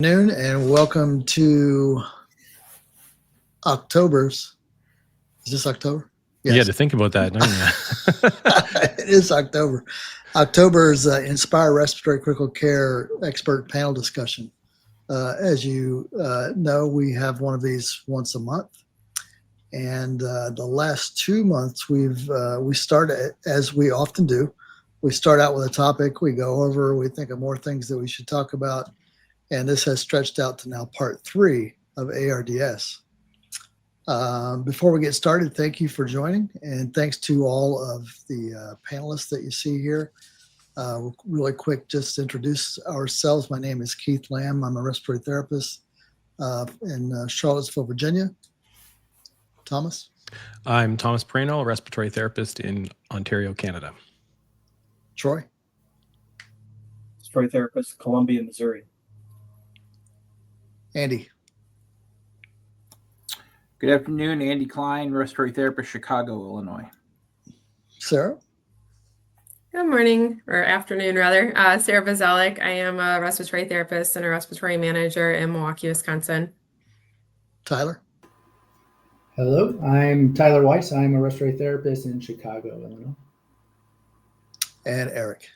Noon and welcome to October's. Is this October? You had Yes, to think about that, don't you? it is October. October's Inspire Respiratory Critical Care Expert Panel Discussion. As you know, we have one of these once a month, and the last 2 months we start as we often do. We start out with a topic, we go over, we think of more things that we should talk about. And this has stretched out to now part 3 of ARDS. Before we get started, thank you for joining, and thanks to all of the panelists that you see here. Really quick, just to introduce ourselves. My name is Keith Lamb. I'm a respiratory therapist in Charlottesville, Virginia. Thomas? I'm Thomas Perino, a respiratory therapist in Ontario, Canada. Troy? Respiratory therapist, Columbia, Missouri. Andy? Good afternoon, Andy Klein, respiratory therapist, Chicago, Illinois. Sarah? Good morning, or afternoon rather. Sarah Bazalik. I am a respiratory therapist and a respiratory manager in Milwaukee, Wisconsin. Tyler? Hello, I'm Tyler Weiss. I'm a respiratory therapist in Chicago, Illinois. And Eric?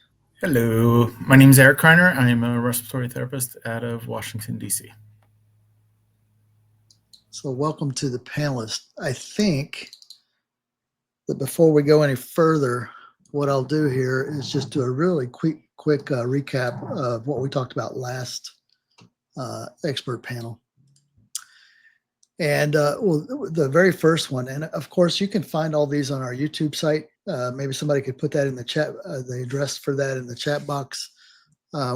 Hello, my name is Eric Kreiner. I'm a respiratory therapist out of Washington, D.C. So welcome to the panelists. I think that before we go any further, what I'll do here is just do a really quick recap of what we talked about last expert panel. And the very first one, and of course you can find all these on our YouTube site. Maybe somebody could put that in the chat, the address for that in the chat box.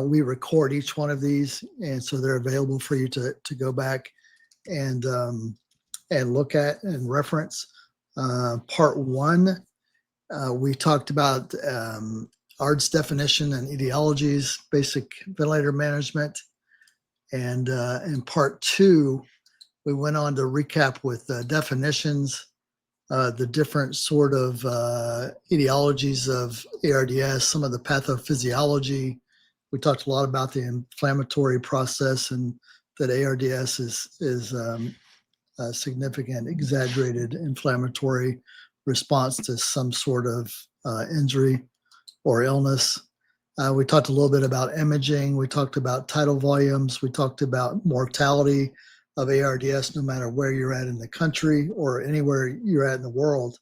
We record each one of these, and so they're available for you to go back and look at and reference. Part 1, we talked about ARDS definition and etiologies, basic ventilator management. And in part 2, we went on to recap with definitions, the different sort of etiologies of ARDS, some of the pathophysiology. We talked a lot about the inflammatory process and that ARDS is a significant exaggerated inflammatory response to some sort of injury or illness. We talked a little bit about imaging. We talked about tidal volumes. We talked about mortality of ARDS, no matter where you're at in the country or anywhere you're at in the world,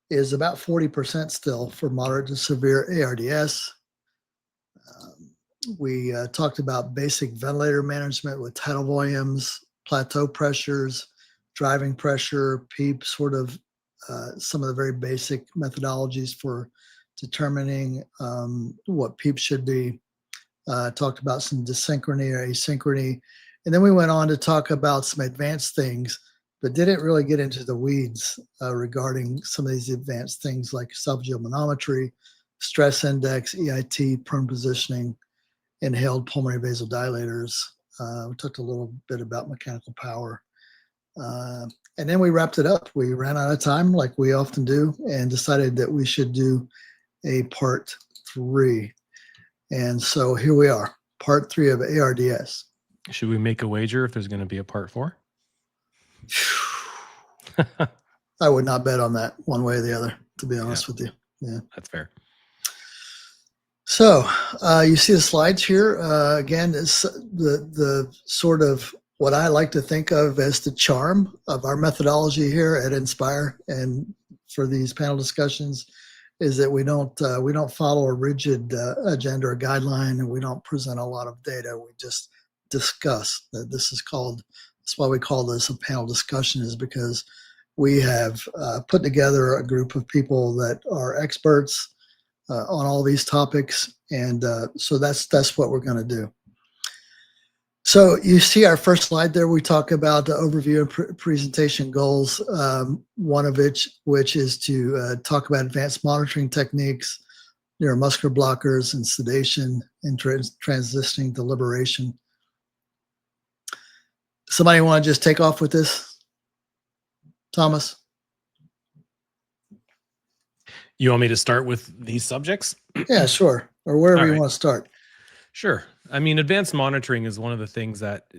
is about 40% still for moderate to severe ARDS. We talked about basic ventilator management with tidal volumes, plateau pressures, driving pressure, PEEP, sort of some of the very basic methodologies for determining what PEEP should be. Talked about some dysynchrony or asynchrony. And then we went on to talk about some advanced things, but didn't really get into the weeds regarding some of these advanced things like esophageal manometry, stress index, EIT, prone positioning, inhaled pulmonary vasodilators. We talked a little bit about mechanical power. And then we wrapped it up. We ran out of time like we often do and decided that we should do a part 3. And so here we are, part 3 of ARDS. Should we make a wager if there's going to be a part 4? I would not bet on that one way or the other, to be honest with you. Yeah, that's fair. So you see the slides here. Again, it's the sort of what I like to think of as the charm of our methodology here at Inspire and for these panel discussions is that we don't follow a rigid agenda or guideline, and we don't present a lot of data. We just discuss. That's why we call this a panel discussion, is because we have put together a group of people that are experts on all these topics, and so that's what we're going to do. So you see our first slide there. We talk about the overview and presentation goals. One of which is to talk about advanced monitoring techniques, neuromuscular blockers, and sedation, and transitioning to liberation. Somebody want to just take off with this? Thomas? You want me to start with these subjects? Yeah, sure. Or wherever All you right. want to start. Sure. I mean, advanced monitoring is one of the things that,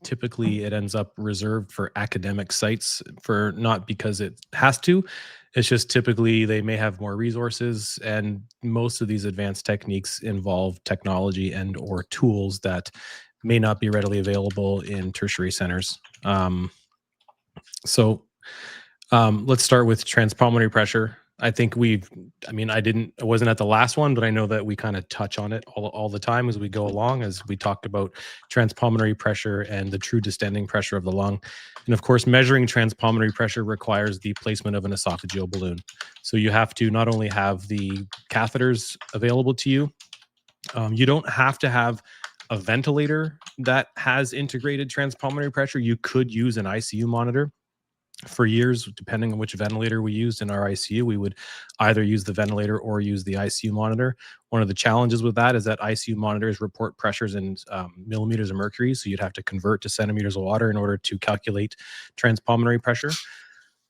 typically it ends up reserved for academic sites for not because it has to. It's just typically they may have more resources, and most of these advanced techniques involve technology and or tools that may not be readily available in tertiary centers. So let's start with transpulmonary pressure. I think I wasn't at the last one, but I know that we kind of touch on it all the time as we go along, as we talk about transpulmonary pressure and the true distending pressure of the lung. And of course, measuring transpulmonary pressure requires the placement of an esophageal balloon. So you have to not only have the catheters available to you, you don't have to have a ventilator that has integrated transpulmonary pressure. You could use an ICU monitor. For years, depending on which ventilator we used in our ICU, we would either use the ventilator or use the ICU monitor. One of the challenges with that is that ICU monitors report pressures in millimeters of mercury, so you'd have to convert to centimeters of water in order to calculate transpulmonary pressure.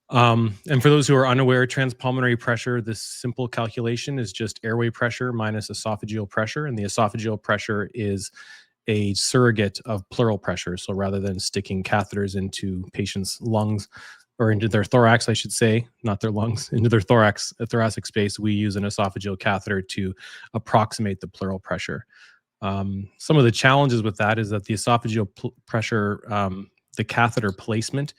And for those who are unaware, transpulmonary pressure, this simple calculation is just airway pressure minus esophageal pressure, and the esophageal pressure is a surrogate of pleural pressure. So rather than sticking catheters into patients' lungs, or into their thorax, I should say, not their lungs, into their thoracic space, we use an esophageal catheter to approximate the pleural pressure. Some of the challenges with that is that the esophageal pressure, the catheter placement,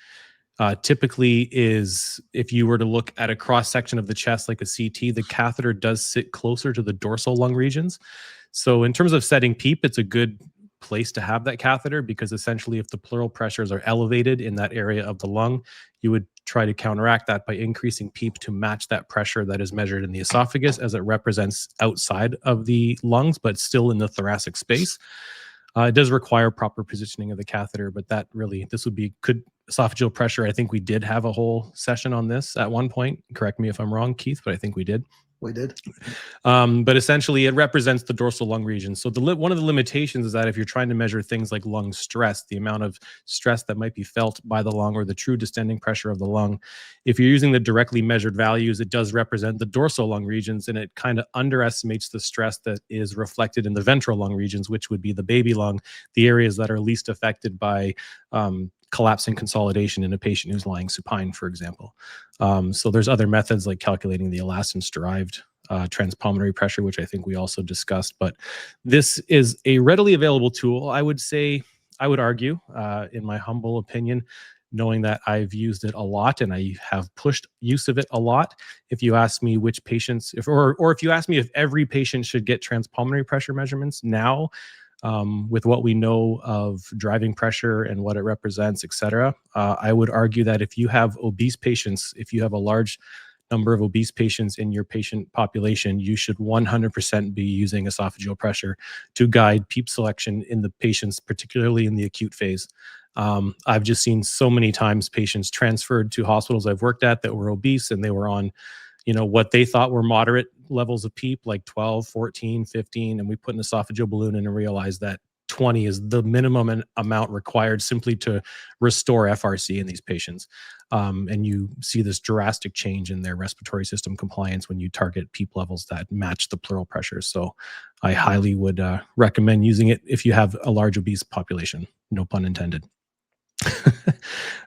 typically is, if you were to look at a cross section of the chest like a CT, the catheter does sit closer to the dorsal lung regions. So in terms of setting PEEP, it's a good place to have that catheter, because essentially if the pleural pressures are elevated in that area of the lung, you would try to counteract that by increasing PEEP to match that pressure that is measured in the esophagus, as it represents outside of the lungs, but still in the thoracic space. It does require proper positioning of the catheter, but this would be good esophageal pressure. I think we did have a whole session on this at one point. Correct me if I'm wrong, Keith, but I think we did. We did. But essentially, it represents the dorsal lung region. So one of the limitations is that if you're trying to measure things like lung stress, the amount of stress that might be felt by the lung, or the true distending pressure of the lung, if you're using the directly measured values, it does represent the dorsal lung regions, and it kind of underestimates the stress that is reflected in the ventral lung regions, which would be the baby lung, the areas that are least affected by collapse and consolidation in a patient who's lying supine, for example. So there's other methods like calculating the elastance-derived transpulmonary pressure, which I think we also discussed. But this is a readily available tool. I would argue, in my humble opinion, knowing that I've used it a lot and I have pushed use of it a lot. If you ask me which patients, if you ask me if every patient should get transpulmonary pressure measurements now, with what we know of driving pressure and what it represents, et cetera, I would argue that if you have obese patients, if you have a large number of obese patients in your patient population, you should 100% be using esophageal pressure to guide PEEP selection in the patients, particularly in the acute phase. I've just seen so many times patients transferred to hospitals I've worked at that were obese, and they were on what they thought were moderate levels of PEEP, like 12, 14, 15, and we put an esophageal balloon in and realized that 20 is the minimum amount required simply to restore FRC in these patients. And you see this drastic change in their respiratory system compliance when you target PEEP levels that match the pleural pressure. So I highly would recommend using it if you have a large obese population, no pun intended.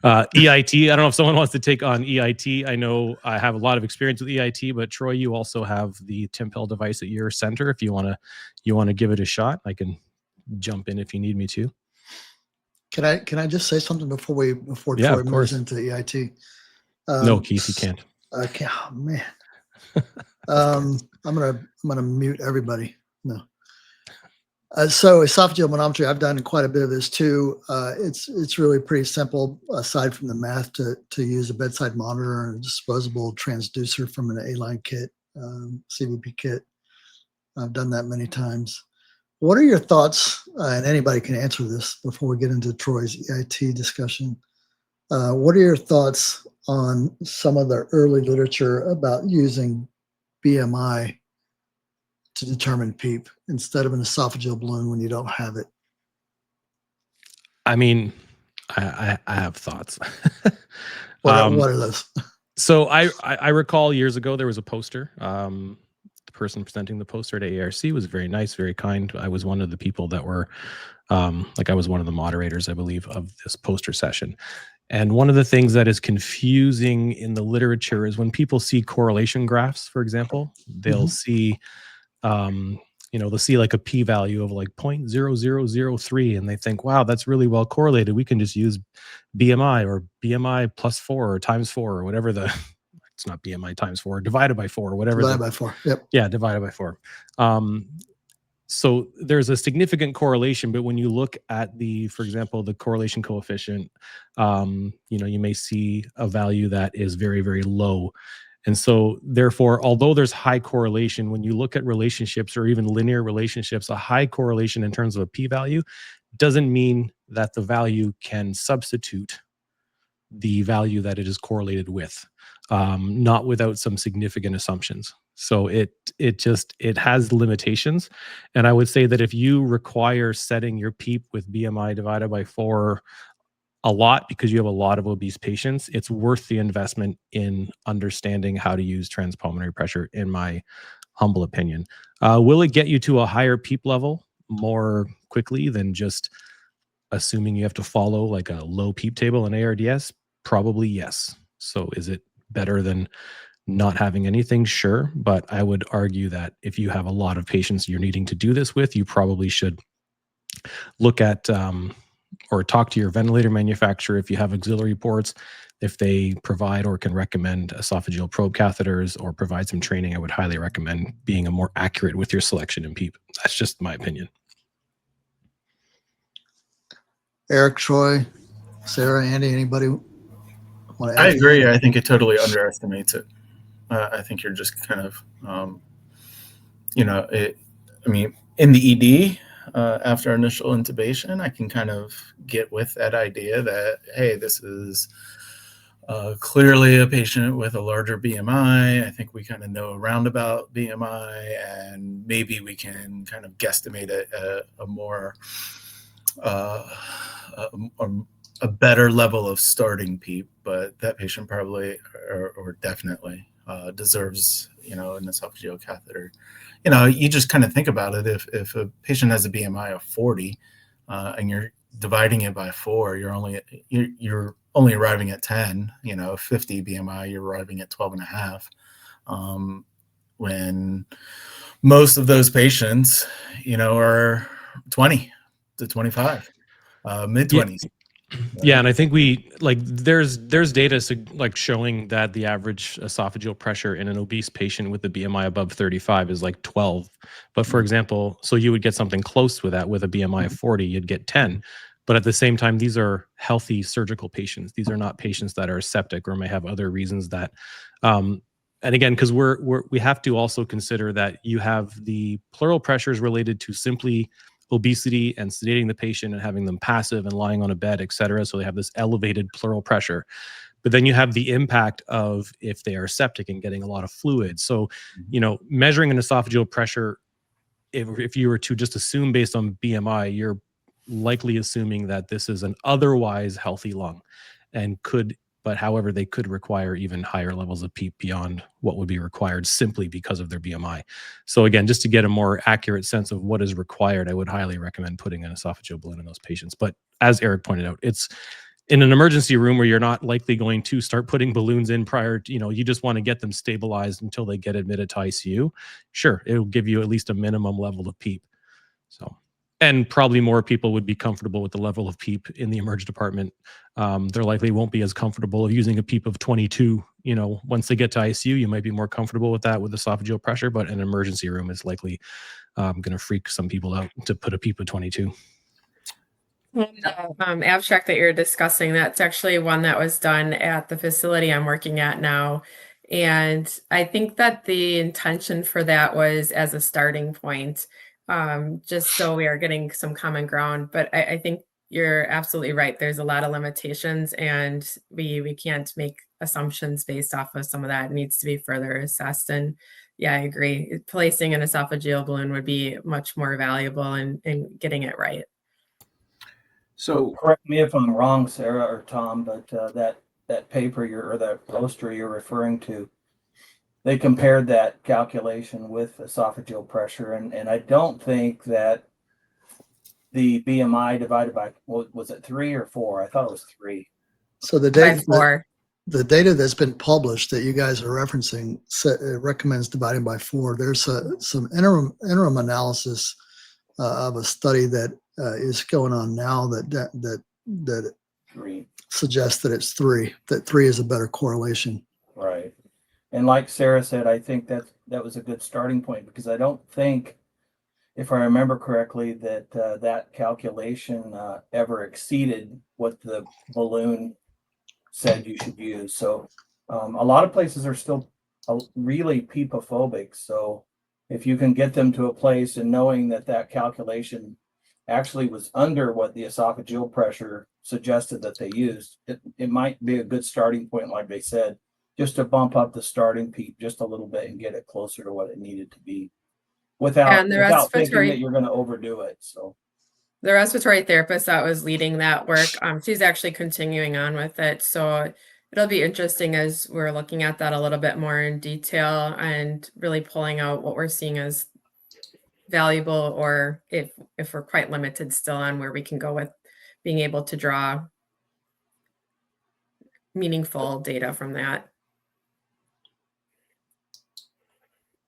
EIT, I don't know if someone wants to take on EIT. I know I have a lot of experience with EIT, but Troy, you also have the Timpel device at your center. If you want to give it a shot, I can jump in if you need me to. Can I just say something before Yeah, Troy of moves course. into EIT? No, Keith, you can't. Okay, oh, man. I'm gonna mute everybody. No. So esophageal manometry, I've done quite a bit of this too. It's really pretty simple, aside from the math, to use a bedside monitor and a disposable transducer from an A-line kit, CVP kit. I've done that many times. What are your thoughts, and anybody can answer this before we get into Troy's EIT discussion. What are your thoughts on some of the early literature about using BMI to determine PEEP instead of an esophageal balloon when you don't have it? I mean, I have thoughts. What are those? So I recall years ago there was a poster. The person presenting the poster at ARC was very nice, very kind. I was one of the people that were, I was one of the moderators, I believe, of this poster session. And one of the things that is confusing in the literature is when people see correlation graphs, for example, they'll see, they'll see like a p-value of like 0.0003, and they think, wow, that's really well correlated. We can just use BMI or BMI plus 4 or times 4 or whatever it's not BMI times 4, divided by 4 or whatever. Divided by 4. Yep. Yeah, divided by 4. So there's a significant correlation, but when you look at for example, the correlation coefficient, you may see a value that is very, very low. And so therefore, although there's high correlation, when you look at relationships or even linear relationships, a high correlation in terms of a p-value doesn't mean that the value can substitute the value that it is correlated with, not without some significant assumptions. So it has limitations. And I would say that if you require setting your PEEP with BMI divided by 4 a lot because you have a lot of obese patients, it's worth the investment in understanding how to use transpulmonary pressure, in my humble opinion. Will it get you to a higher PEEP level more quickly than just assuming you have to follow like a low PEEP table in ARDS? Probably yes. So is it better than not having anything? Sure. But I would argue that if you have a lot of patients you're needing to do this with, you probably should look at or talk to your ventilator manufacturer if you have auxiliary ports. If they provide or can recommend esophageal probe catheters or provide some training, I would highly recommend being more accurate with your selection in PEEP. That's just my opinion. Eric, Troy, Sarah, Andy, anybody want to add? I agree. I think it totally underestimates it. I think you're just kind of, in the ED, after initial intubation, I can kind of get with that idea that, hey, this is clearly a patient with a larger BMI. I think we kind of know a roundabout BMI, and maybe we can kind of guesstimate a more a better level of starting PEEP, but that patient probably or definitely deserves, an esophageal catheter. You just kind of think about it. If a patient has a BMI of 40 and you're dividing it by 4, you're only arriving at 10. 50 BMI, you're arriving at 12.5. When most of those patients, are 20 to 25, mid 20s. Yeah, and I think there's data showing that the average esophageal pressure in an obese patient with a BMI above 35 is like 12. But for example, so you would get something close with that with a BMI of 40, you'd get 10. But at the same time, these are healthy surgical patients. These are not patients that are septic or may have other reasons that. And again, because we have to also consider that you have the pleural pressures related to simply obesity and sedating the patient and having them passive and lying on a bed, et cetera. So they have this elevated pleural pressure. But then you have the impact of if they are septic and getting a lot of fluid. So, measuring an esophageal pressure, if you were to just assume based on BMI, you're likely assuming that this is an otherwise healthy lung and however, they could require even higher levels of PEEP beyond what would be required simply because of their BMI. So again, just to get a more accurate sense of what is required, I would highly recommend putting an esophageal balloon in those patients. But as Eric pointed out, it's in an emergency room where you're not likely going to start putting balloons in prior to, you just want to get them stabilized until they get admitted to ICU. Sure, it'll give you at least a minimum level of PEEP. So. And probably more people would be comfortable with the level of PEEP in the emerge department. They likely won't be as comfortable using a PEEP of 22. Once they get to ICU, you might be more comfortable with that with esophageal pressure, but an emergency room is likely going to freak some people out to put a PEEP of 22. Abstract that you're discussing, that's actually one that was done at the facility I'm working at now. And I think that the intention for that was as a starting point. Just so we are getting some common ground. But I think you're absolutely right. There's a lot of limitations, and we can't make assumptions based off of some of that. It needs to be further assessed. And yeah, I agree. Placing an esophageal balloon would be much more valuable in getting it right. So correct me if I'm wrong, Sarah or Tom, but that paper or that poster you're referring to, they compared that calculation with esophageal pressure, and I don't think that the BMI divided by, what was it, 3 or 4? I thought it was 3. So the By data, 4. the data that's been published that you guys are referencing recommends dividing by 4. There's some interim analysis of a study that is going on now that 3. suggests that it's 3. That 3 is a better correlation. Right. And like Sarah said, I think that was a good starting point, because I don't think, if I remember correctly, that that calculation ever exceeded what the balloon said you should use. So a lot of places are still really PEEP-ophobic. So if you can get them to a place and knowing that that calculation actually was under what the esophageal pressure suggested that they used, it might be a good starting point, like they said, just to bump up the starting PEEP just a little bit and get it closer to what it needed to be, without And the thinking that respiratory you're going to overdo it. So the respiratory therapist that was leading that work, she's actually continuing on with it. So it'll be interesting as we're looking at that a little bit more in detail and really pulling out what we're seeing as valuable, or if we're quite limited still on where we can go with being able to draw meaningful data from that.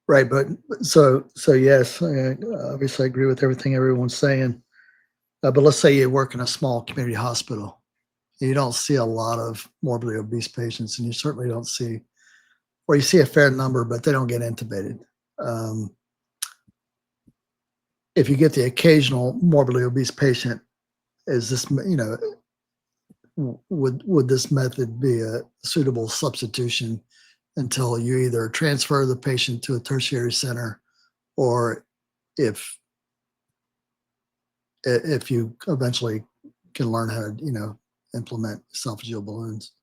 Right, but so yes, obviously I agree with everything everyone's saying. But let's say you work in a small community hospital. You don't see a lot of morbidly obese patients, and you certainly don't see, or you see a fair number, but they don't get intubated. If you get the occasional morbidly obese patient, is this, would this method be a suitable substitution until you either transfer the patient to a tertiary center, or if you eventually can learn how to, implement esophageal balloons?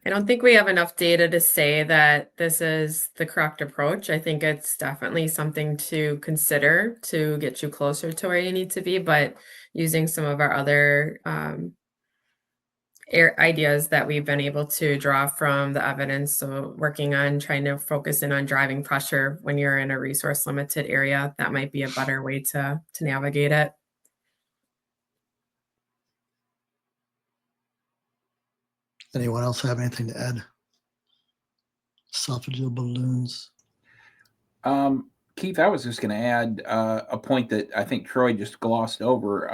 I don't think we have enough data to say that this is the correct approach. I think it's definitely something to consider to get you closer to where you need to be, but using some of our other ideas that we've been able to draw from the evidence. So working on trying to focus in on driving pressure when you're in a resource limited area, that might be a better way to navigate it. Anyone else have anything to add? Esophageal balloons. Keith, I was just going to add a point that I think Troy just glossed over.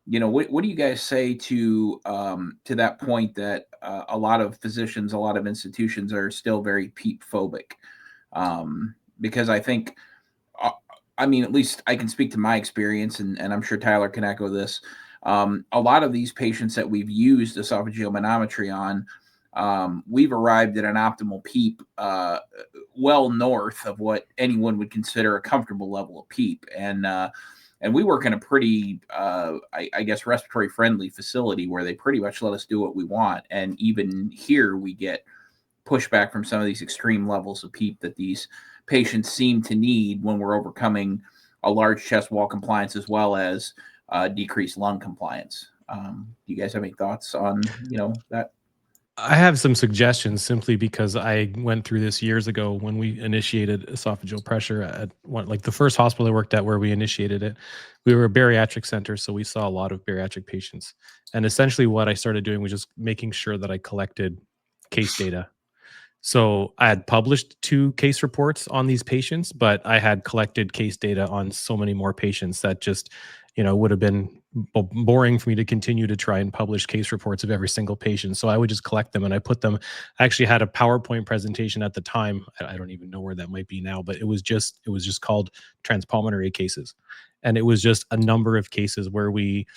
What do you guys say to that point that a lot of physicians, a lot of institutions are still very PEEP phobic? Because I think, at least I can speak to my experience, and I'm sure Tyler can echo this. A lot of these patients that we've used esophageal manometry on, we've arrived at an optimal PEEP well north of what anyone would consider a comfortable level of PEEP. And we work in a pretty, I guess, respiratory friendly facility where they pretty much let us do what we want. And even here we get pushback from some of these extreme levels of PEEP that these patients seem to need when we're overcoming a large chest wall compliance as well as decreased lung compliance. Do you guys have any thoughts on, that? I have some suggestions simply because I went through this years ago when we initiated esophageal pressure at the first hospital I worked at where we initiated it. We were a bariatric center, so we saw a lot of bariatric patients. And essentially what I started doing was just making sure that I collected case data. So I had published 2 case reports on these patients, but I had collected case data on so many more patients that just, would have been boring for me to continue to try and publish case reports of every single patient. So I would just collect them and I put them. I actually had a PowerPoint presentation at the time. I don't even know where that might be now, but it was just called transpulmonary cases. And it was just a number of cases where we,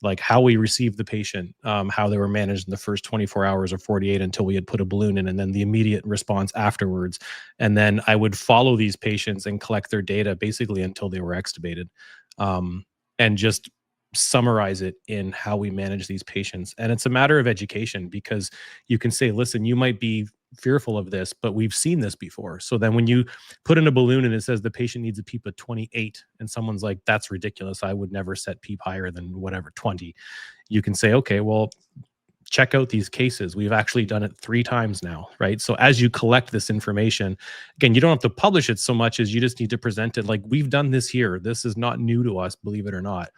like how we received the patient, how they were managed in the first 24 hours or 48 until we had put a balloon in, and then the immediate response afterwards. And then I would follow these patients and collect their data basically until they were extubated, and just summarize it in how we manage these patients. And it's a matter of education because you can say, listen, you might be fearful of this, but we've seen this before. So then when you put in a balloon and it says the patient needs a PEEP of 28 and someone's like, that's ridiculous, I would never set PEEP higher than whatever 20, you can say, okay, well, check out these cases. We've actually done it 3 times now, right? So as you collect this information, again, you don't have to publish it so much as you just need to present it like, we've done this here. This is not new to us, believe it or not.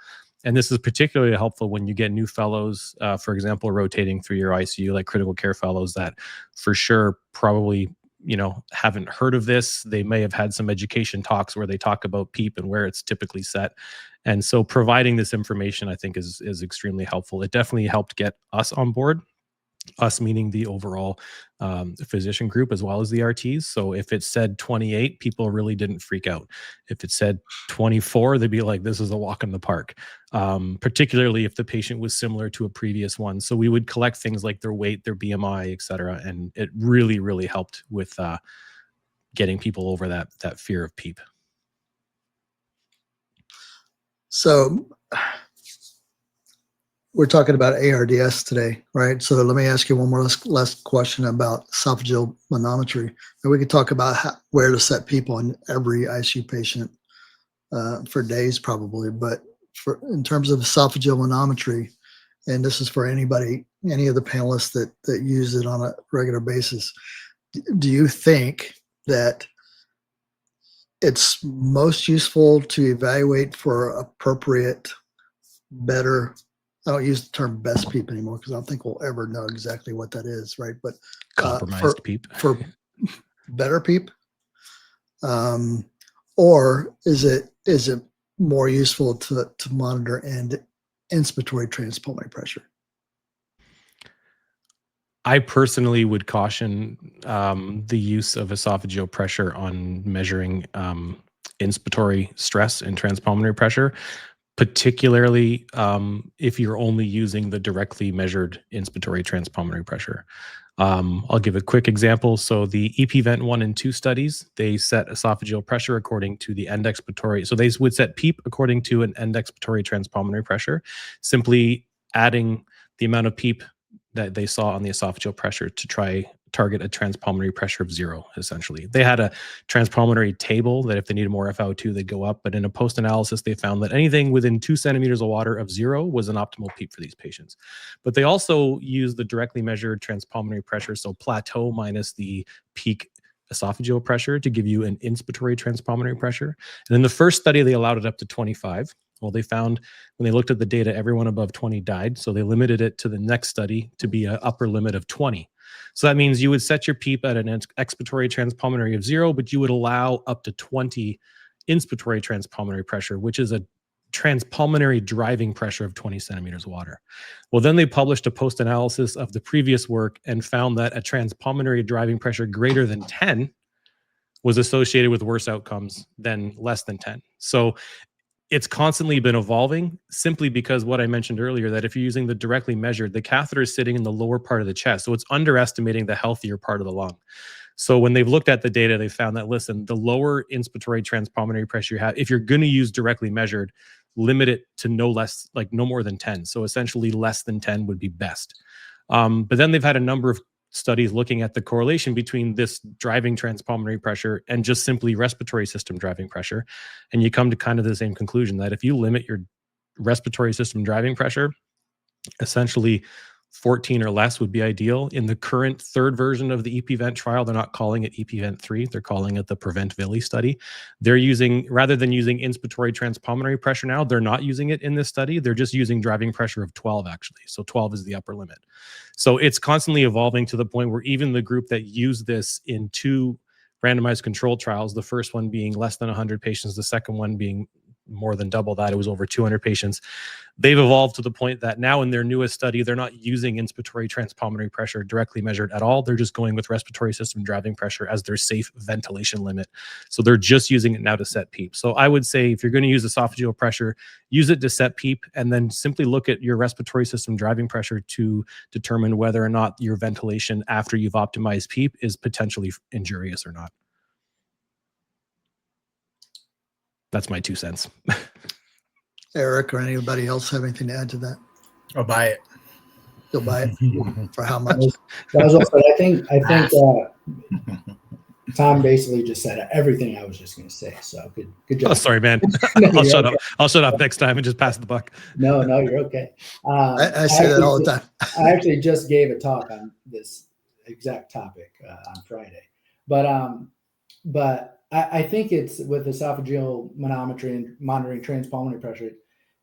And this is particularly helpful when you get new fellows, for example, rotating through your ICU, like critical care fellows that for sure probably, haven't heard of this. They may have had some education talks where they talk about PEEP and where it's typically set. And so providing this information, I think, is extremely helpful. It definitely helped get us on board, us meaning the overall physician group as well as the RTs. So if it said 28, people really didn't freak out. If it said 24, they'd be like, this is a walk in the park, particularly if the patient was similar to a previous one. So we would collect things like their weight, their BMI, et cetera. And it really, really helped with getting people over that fear of PEEP. So we're talking about ARDS today, right? So let me ask you one more last question about esophageal manometry. And we could talk about where to set people in every ICU patient for days probably, but in terms of esophageal manometry, and this is for anybody, any of the panelists that use it on a regular basis, do you think that it's most useful to evaluate for appropriate, better, I don't use the term best PEEP anymore because I don't think we'll ever know exactly what that is, right? But Compromised PEEP. For better PEEP, or is it more useful to monitor and inspiratory transpulmonary pressure? I personally would caution the use of esophageal pressure on measuring inspiratory stress and transpulmonary pressure, particularly if you're only using the directly measured inspiratory transpulmonary pressure. I'll give a quick example. So the EPVent 1 and 2 studies, they set esophageal pressure according to the end expiratory. So they would set PEEP according to an end expiratory transpulmonary pressure, simply adding the amount of PEEP that they saw on the esophageal pressure to try target a transpulmonary pressure of 0, essentially. They had a transpulmonary table that if they needed more FiO2, they'd go up. But in a post-analysis, they found that anything within 2 centimeters of water of 0 was an optimal PEEP for these patients. But they also used the directly measured transpulmonary pressure, so plateau minus the peak esophageal pressure, to give you an inspiratory transpulmonary pressure. And in the first study, they allowed it up to 25. Well, they found when they looked at the data, everyone above 20 died. So they limited it to the next study to be an upper limit of 20. So that means you would set your PEEP at an expiratory transpulmonary of 0, but you would allow up to 20 inspiratory transpulmonary pressure, which is a transpulmonary driving pressure of 20 centimeters of water. Well, then they published a post-analysis of the previous work and found that a transpulmonary driving pressure greater than 10 was associated with worse outcomes than less than 10. So it's constantly been evolving, simply because what I mentioned earlier, that if you're using the directly measured, the catheter is sitting in the lower part of the chest. So it's underestimating the healthier part of the lung. So when they've looked at the data, they found that, listen, the lower inspiratory transpulmonary pressure you have, if you're going to use directly measured, limit it to no more than 10. So essentially less than 10 would be best. But then they've had a number of studies looking at the correlation between this driving transpulmonary pressure and just simply respiratory system driving pressure. And you come to kind of the same conclusion that if you limit your respiratory system driving pressure, essentially 14 or less would be ideal. In the current 3rd version of the EPVent trial, they're not calling it EPVent 3, they're calling it the PREVENT-VILI study. They're using, rather than using inspiratory transpulmonary pressure now, they're not using it in this study. They're just using driving pressure of 12, actually. So 12 is the upper limit. So it's constantly evolving to the point where even the group that used this in 2 randomized controlled trials, the first one being less than 100 patients, the second one being more than double that, it was over 200 patients. They've evolved to the point that now in their newest study, they're not using inspiratory transpulmonary pressure directly measured at all. They're just going with respiratory system driving pressure as their safe ventilation limit. So they're just using it now to set PEEP. So I would say if you're going to use esophageal pressure, use it to set PEEP, and then simply look at your respiratory system driving pressure to determine whether or not your ventilation after you've optimized PEEP is potentially injurious or not. That's my 2 cents. Eric or anybody else have anything to add to that? I'll buy it. You'll buy it for how much? That was what I think Tom basically just said everything I was just going to say. So good job. Oh, sorry, man. No, I'll you're shut okay. up. I'll shut up next time and just pass the buck. No, you're okay. I say that all the time. I actually just gave a talk on this exact topic on Friday, but I think it's with esophageal manometry and monitoring transpulmonary pressure,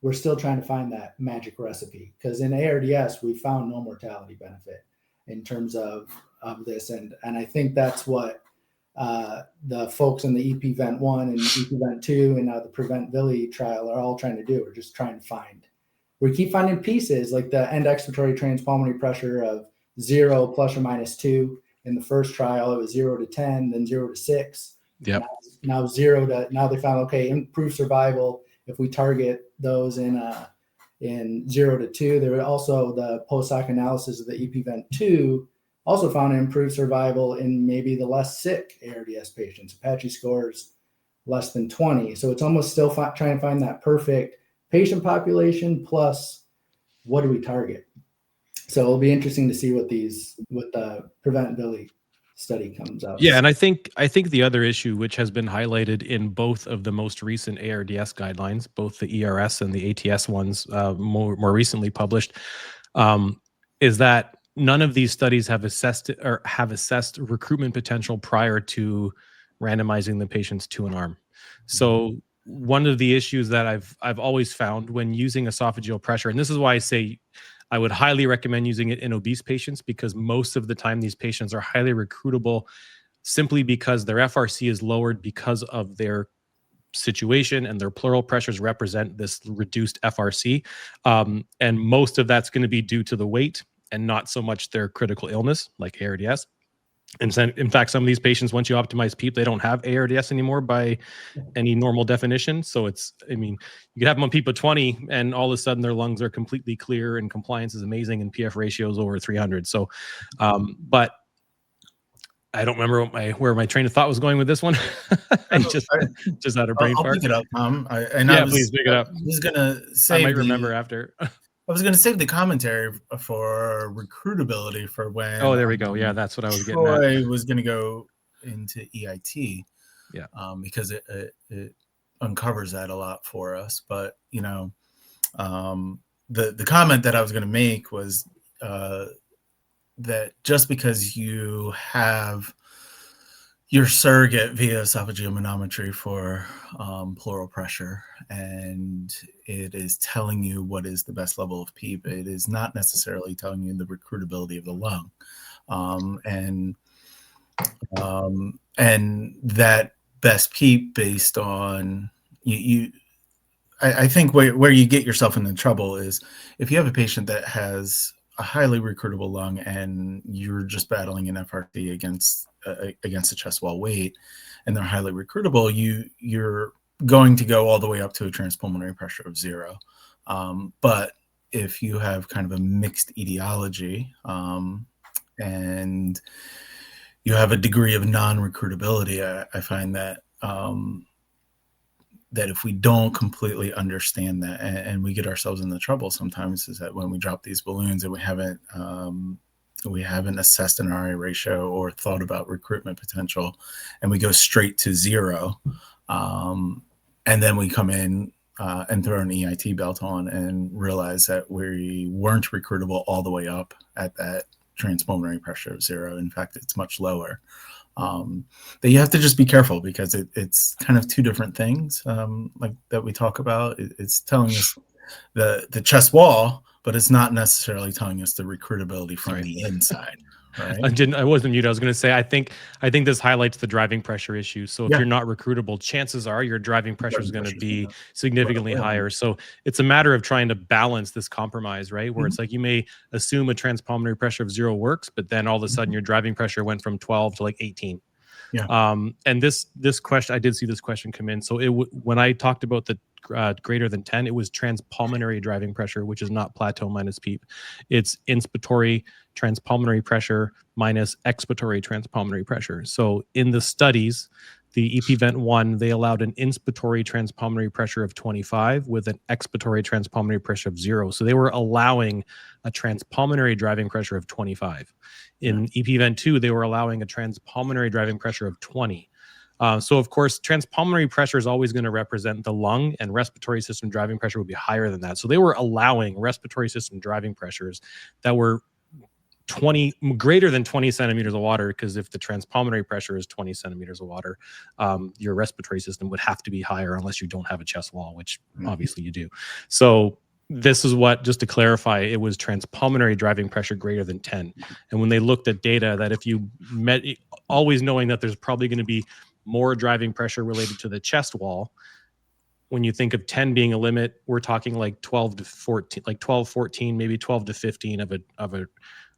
we're still trying to find that magic recipe, because in ARDS we found no mortality benefit in terms of this, and I think that's what the folks in the EP-Vent1 and EP-Vent2 and now the Prevent-Vili trial are all trying to do. We're just trying to find. We keep finding pieces like the end expiratory transpulmonary pressure of 0 plus or minus 2. In the first trial, it was 0 to 10, then 0 to 6. Yep. Now 0 to, now they found, okay, improved survival if we target those in 0 to 2. There were also the post-hoc analysis of the EP-Vent2 also found improved survival in maybe the less sick ARDS patients, Apache scores less than 20. So it's almost still trying to find that perfect patient population plus what do we target. So it'll be interesting to see what the Prevent-Vili study comes out. Yeah, and I think the other issue, which has been highlighted in both of the most recent ARDS guidelines, both the ERS and the ATS ones, more recently published, is that none of these studies have assessed recruitment potential prior to randomizing the patients to an arm. So one of the issues that I've always found when using esophageal pressure, and this is why I say I would highly recommend using it in obese patients, because most of the time these patients are highly recruitable simply because their FRC is lowered because of their situation, and their pleural pressures represent this reduced FRC. And most of that's going to be due to the weight and not so much their critical illness like ARDS. And in fact, some of these patients, once you optimize PEEP, they don't have ARDS anymore by any normal definition. So you could have them on PEEP of 20 and all of a sudden their lungs are completely clear and compliance is amazing and PF ratio is over 300. So, but I don't remember where my train of thought was going with this one. I just had a brain fart. I'll pick it up, Tom. Please pick it up. I was gonna say I might remember after. I was going to save the commentary for recruitability for when. Oh, there we go. Yeah, that's what I was getting at. Troy was going to go into EIT. Yeah. Because it uncovers that a lot for us. But, the comment that I was going to make was that just because you have your surrogate via esophageal manometry for pleural pressure, and it is telling you what is the best level of PEEP, it is not necessarily telling you the recruitability of the lung. And that best PEEP based on I think where you get yourself into trouble is if you have a patient that has a highly recruitable lung and you're just battling an FRC against a chest wall weight, and they're highly recruitable, you're going to go all the way up to a transpulmonary pressure of 0. But if you have kind of a mixed etiology and you have a degree of non-recruitability, I find that that if we don't completely understand that, and we get ourselves into trouble sometimes, is that when we drop these balloons and we haven't assessed an RA ratio or thought about recruitment potential, and we go straight to 0, and then we come in and throw an EIT belt on and realize that we weren't recruitable all the way up at that transpulmonary pressure of 0. In fact, it's much lower. That you have to just be careful, because it's kind of two different things like that we talk about. It's telling us the chest wall, but it's not necessarily telling us the recruitability from the inside. Right? I wasn't mute. I was going to say, I think this highlights the driving pressure issue. So if you're not recruitable, chances are your driving pressure is going to be significantly higher. So it's a matter of trying to balance this compromise, right? Where it's like you may assume a transpulmonary pressure of 0 works, but then all of a sudden your driving pressure went from 12 to like 18. Yeah. And this question, I did see this question come in. So when I talked about the greater than 10, it was transpulmonary driving pressure, which is not plateau minus PEEP. It's inspiratory transpulmonary pressure minus expiratory transpulmonary pressure. So in the studies, The EP-Vent 1, they allowed an inspiratory transpulmonary pressure of 25 with an expiratory transpulmonary pressure of 0. So they were allowing a transpulmonary driving pressure of 25. In EP-Vent 2, they were allowing a transpulmonary driving pressure of 20. So of course, transpulmonary pressure is always going to represent the lung, and respiratory system driving pressure would be higher than that. So they were allowing respiratory system driving pressures that were greater than 20 centimeters of water, because if the transpulmonary pressure is 20 centimeters of water, your respiratory system would have to be higher unless you don't have a chest wall, which obviously you do. So this is what, just to clarify, it was transpulmonary driving pressure greater than 10. And when they looked at data, that if you met, always knowing that there's probably going to be more driving pressure related to the chest wall, when you think of 10 being a limit, we're talking like 12 to 14, like 12, 14, maybe 12 to 15 of a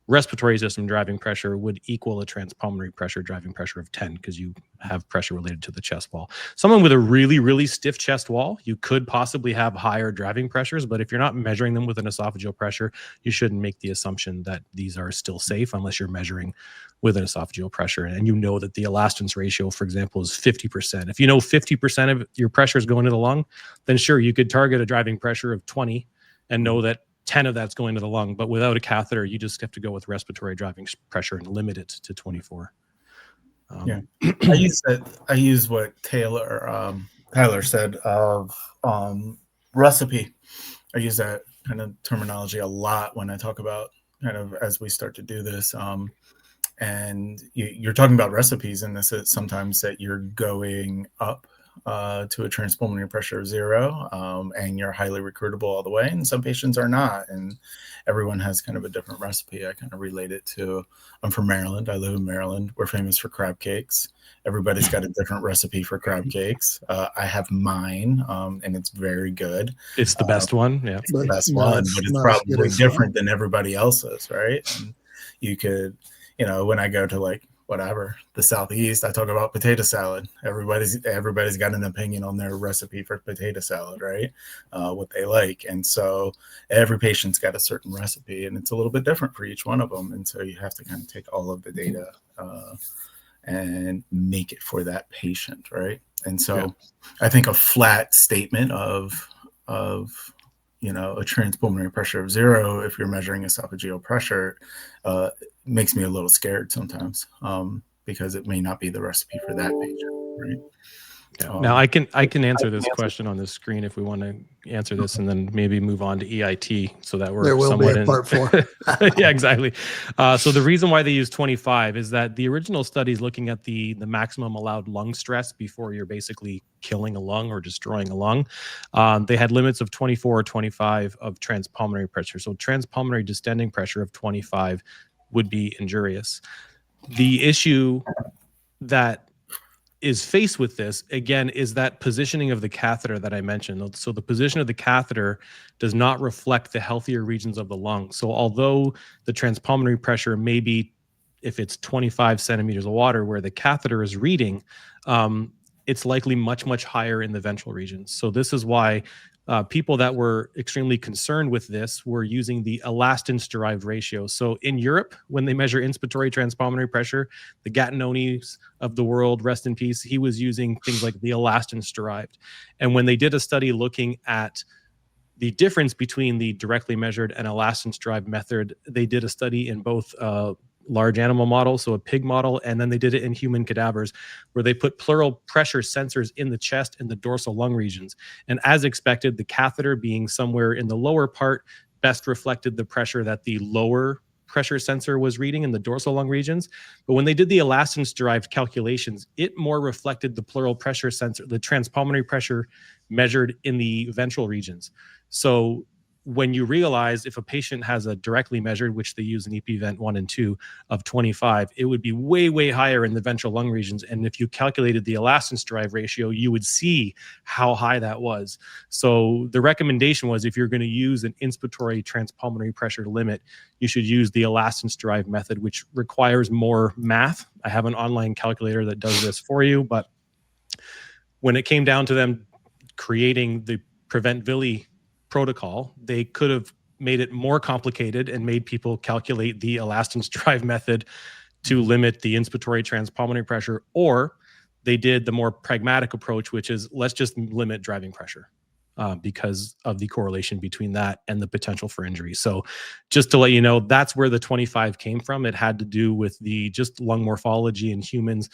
respiratory system driving pressure would equal a transpulmonary pressure driving pressure of 10, because you have pressure related to the chest wall. Someone with a really, really stiff chest wall, you could possibly have higher driving pressures, but if you're not measuring them with an esophageal pressure, you shouldn't make the assumption that these are still safe unless you're measuring with an esophageal pressure. And you know that the elastance ratio, for example, is 50%. If you know 50% of your pressure is going to the lung, then sure, you could target a driving pressure of 20 and know that 10 of that's going to the lung. But without a catheter, you just have to go with respiratory driving pressure and limit it to 24. I use what Tyler said of recipe. I use that kind of terminology a lot when I talk about kind of as we start to do this. And you're talking about recipes, and this is sometimes that you're going up to a transpulmonary pressure of 0, and you're highly recruitable all the way, and some patients are not, and everyone has kind of a different recipe. I kind of relate it to, I'm from Maryland. I live in Maryland. We're famous for crab cakes. Everybody's got a different recipe for crab cakes. I have mine, and it's very good. It's the best one. Yeah. It's the best No, one, it's but it's not as probably good as different than everybody else's, right? And you could, when I go to like whatever the Southeast, I talk about potato salad. Everybody's got an opinion on their recipe for potato salad, right? What they like, and so every patient's got a certain recipe, and it's a little bit different for each one of them. And so you have to kind of take all of the data and make it for that patient, right? And so I think a flat statement of a transpulmonary pressure of 0, if you're measuring esophageal pressure, makes me a little scared sometimes, because it may not be the recipe for that patient, right? Yeah. Now I can answer this question on the screen if we want to answer this, and then maybe move on to EIT, so that we're There will be somewhat a part 4. Yeah, exactly. So the reason why they use 25 is that the original studies looking at the maximum allowed lung stress before you're basically killing a lung or destroying a lung, they had limits of 24 or 25 of transpulmonary pressure. So transpulmonary distending pressure of 25 would be injurious. The issue that is faced with this, again, is that positioning of the catheter that I mentioned. So the position of the catheter does not reflect the healthier regions of the lung. So although the transpulmonary pressure may be, if it's 25 centimeters of water where the catheter is reading, it's likely much, much higher in the ventral regions. So this is why people that were extremely concerned with this were using the elastance-derived ratio. So in Europe, when they measure inspiratory transpulmonary pressure, the Gatinonis of the world, rest in peace, he was using things like the elastance-derived. And when they did a study looking at the difference between the directly measured and elastance-derived method, they did a study in both large animal model, so a pig model, and then they did it in human cadavers, where they put pleural pressure sensors in the chest and the dorsal lung regions. And as expected, the catheter being somewhere in the lower part best reflected the pressure that the lower pressure sensor was reading in the dorsal lung regions. But when they did the elastance-derived calculations, it more reflected the pleural pressure sensor, the transpulmonary pressure measured in the ventral regions. So when you realize if a patient has a directly measured, which they use in EP-Vent 1 and 2 of 25, it would be way, way higher in the ventral lung regions. And if you calculated the elastance-derived ratio, you would see how high that was. So the recommendation was, if you're going to use an inspiratory transpulmonary pressure limit, you should use the elastance-derived method, which requires more math. I have an online calculator that does this for you, but when it came down to them creating the Prevent Villi protocol, they could have made it more complicated and made people calculate the elastance-derived method to limit the inspiratory transpulmonary pressure, or they did the more pragmatic approach, which is let's just limit driving pressure because of the correlation between that and the potential for injury. So just to let you know, that's where the 25 came from. It had to do with the just lung morphology in humans.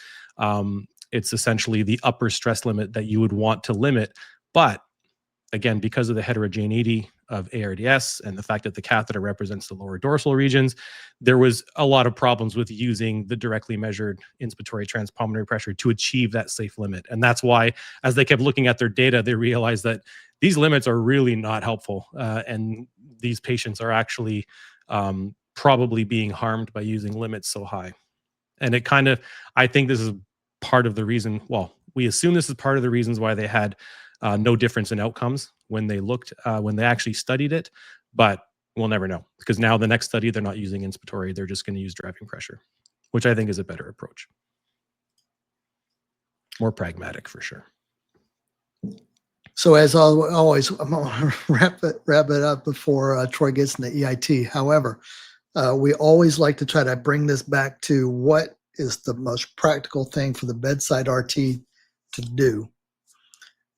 It's essentially the upper stress limit that you would want to limit. But again, because of the heterogeneity of ARDS and the fact that the catheter represents the lower dorsal regions, there was a lot of problems with using the directly measured inspiratory transpulmonary pressure to achieve that safe limit. And that's why, as they kept looking at their data, they realized that these limits are really not helpful. And these patients are actually probably being harmed by using limits so high. And it kind of, I think this is part of the reason, well, we assume this is part of the reasons why they had no difference in outcomes when they looked, when they actually studied it, but we'll never know because now the next study, they're not using inspiratory, they're just going to use driving pressure, which I think is a better approach. More pragmatic for sure. So as always, I'm going to wrap it up before Troy gets into EIT. However, we always like to try to bring this back to what is the most practical thing for the bedside RT to do.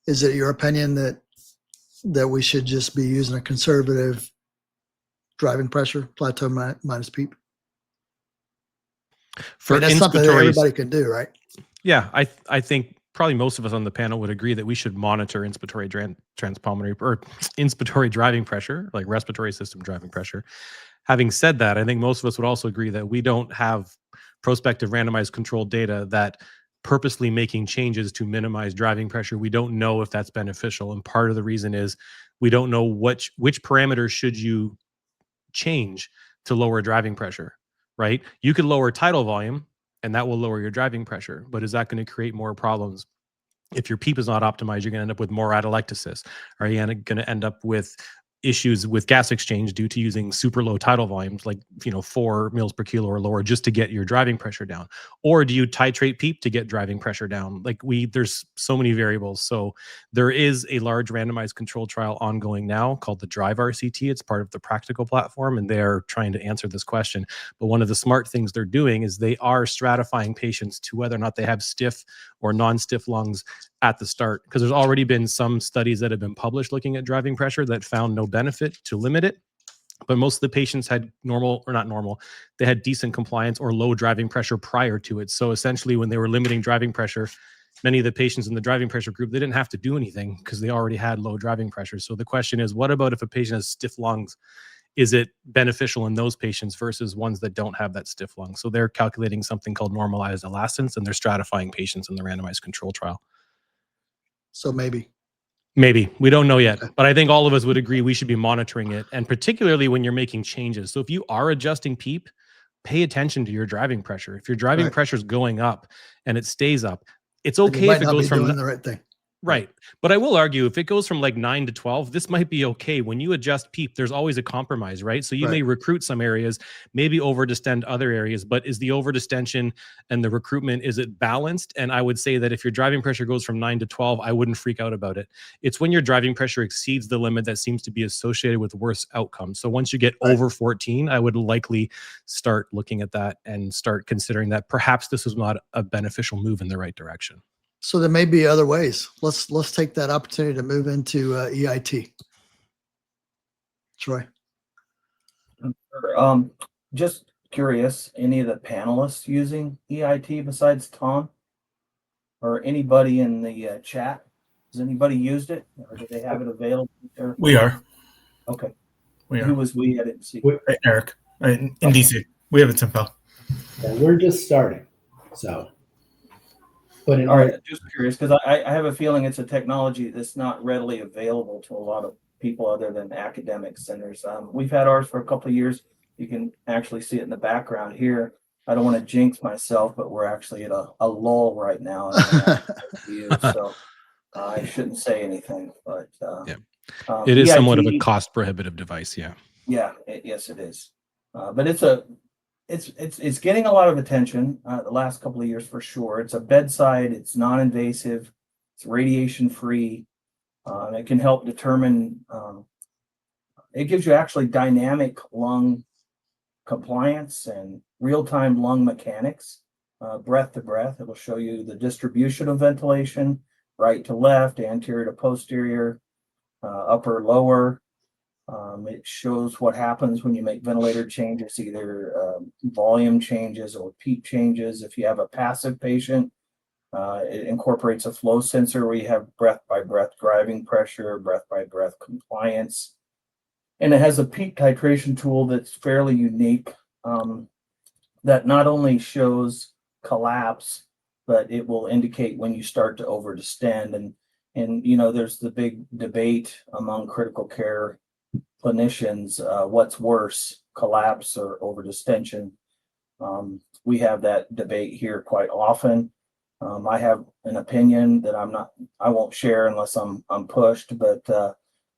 Is it your opinion that we should just be using a conservative driving pressure, plateau minus PEEP? That's something that everybody can do, right? Yeah, I think probably most of us on the panel would agree that we should monitor inspiratory transpulmonary or inspiratory driving pressure, like respiratory system driving pressure. Having said that, I think most of us would also agree that we don't have prospective randomized controlled data that purposely making changes to minimize driving pressure. We don't know if that's beneficial. And part of the reason is we don't know which parameters should you change to lower driving pressure, right? You could lower tidal volume and that will lower your driving pressure, but is that going to create more problems? If your PEEP is not optimized, you're going to end up with more atelectasis. Are you going to end up with issues with gas exchange due to using super low tidal volumes, like 4 mils per kilo or lower, just to get your driving pressure down? Or do you titrate PEEP to get driving pressure down? Like there's so many variables. So there is a large randomized control trial ongoing now called the Drive RCT. It's part of the Practical platform, and they're trying to answer this question. But one of the smart things they're doing is they are stratifying patients to whether or not they have stiff or non-stiff lungs at the start, because there's already been some studies that have been published looking at driving pressure that found no benefit to limit it. But most of the patients had normal or not normal, they had decent compliance or low driving pressure prior to it. So essentially when they were limiting driving pressure, many of the patients in the driving pressure group, they didn't have to do anything because they already had low driving pressure. So the question is, what about if a patient has stiff lungs? Is it beneficial in those patients versus ones that don't have that stiff lung? So they're calculating something called normalized elastance, and they're stratifying patients in the randomized control trial. So maybe we don't know yet, but I think all of us would agree we should be monitoring it, and particularly when you're making changes. So if you are adjusting PEEP, pay attention to your driving pressure. If your driving pressure is going up and it stays up, it's okay if it goes from doing the right thing. Right. But I will argue if it goes from like 9 to 12, this might be okay. When you adjust PEEP, there's always a compromise, right? So you may recruit some areas, maybe over-distend other areas, but is the over-distension and the recruitment, is it balanced? And I would say that if your driving pressure goes from 9 to 12, I wouldn't freak out about it. It's when your driving pressure exceeds the limit that seems to be associated with worse outcomes. So once you get over 14, I would likely start looking at that and start considering that perhaps this is not a beneficial move in the right direction. So there may be other ways. Let's take that opportunity to move into EIT. Troy. Just curious, any of the panelists using EIT besides Tom or anybody in the chat? Has anybody used it, or do they have it available there? We are. Okay. We are. Who was we? I didn't see. Eric, in DC. We have it Tempo. Yeah, we're just starting. So, but All right, just curious because I have a feeling it's a technology that's not readily available to a lot of people other than academic centers. We've had ours for a couple of years. You can actually see it in the background here. I don't want to jinx myself, but we're actually at a lull right now. So I shouldn't say anything, but it is EIT, somewhat of a cost prohibitive device. Yeah. Yeah. Yes, it is. But it's getting a lot of attention the last couple of years for sure. It's a bedside, it's non-invasive, it's radiation free. It can help determine, it gives you actually dynamic lung compliance and real-time lung mechanics. breath to breath. It'll show you the distribution of ventilation, right to left, anterior to posterior, upper, lower. It shows what happens when you make ventilator changes, either volume changes or PEEP changes. If you have a passive patient, it incorporates a flow sensor where you have breath by breath driving pressure, breath by breath compliance. And it has a PEEP titration tool that's fairly unique, that not only shows collapse, but it will indicate when you start to overdistend. And you know, there's the big debate among critical care clinicians, what's worse, collapse or overdistension. We have that debate here quite often. I have an opinion that I won't share unless I'm pushed, but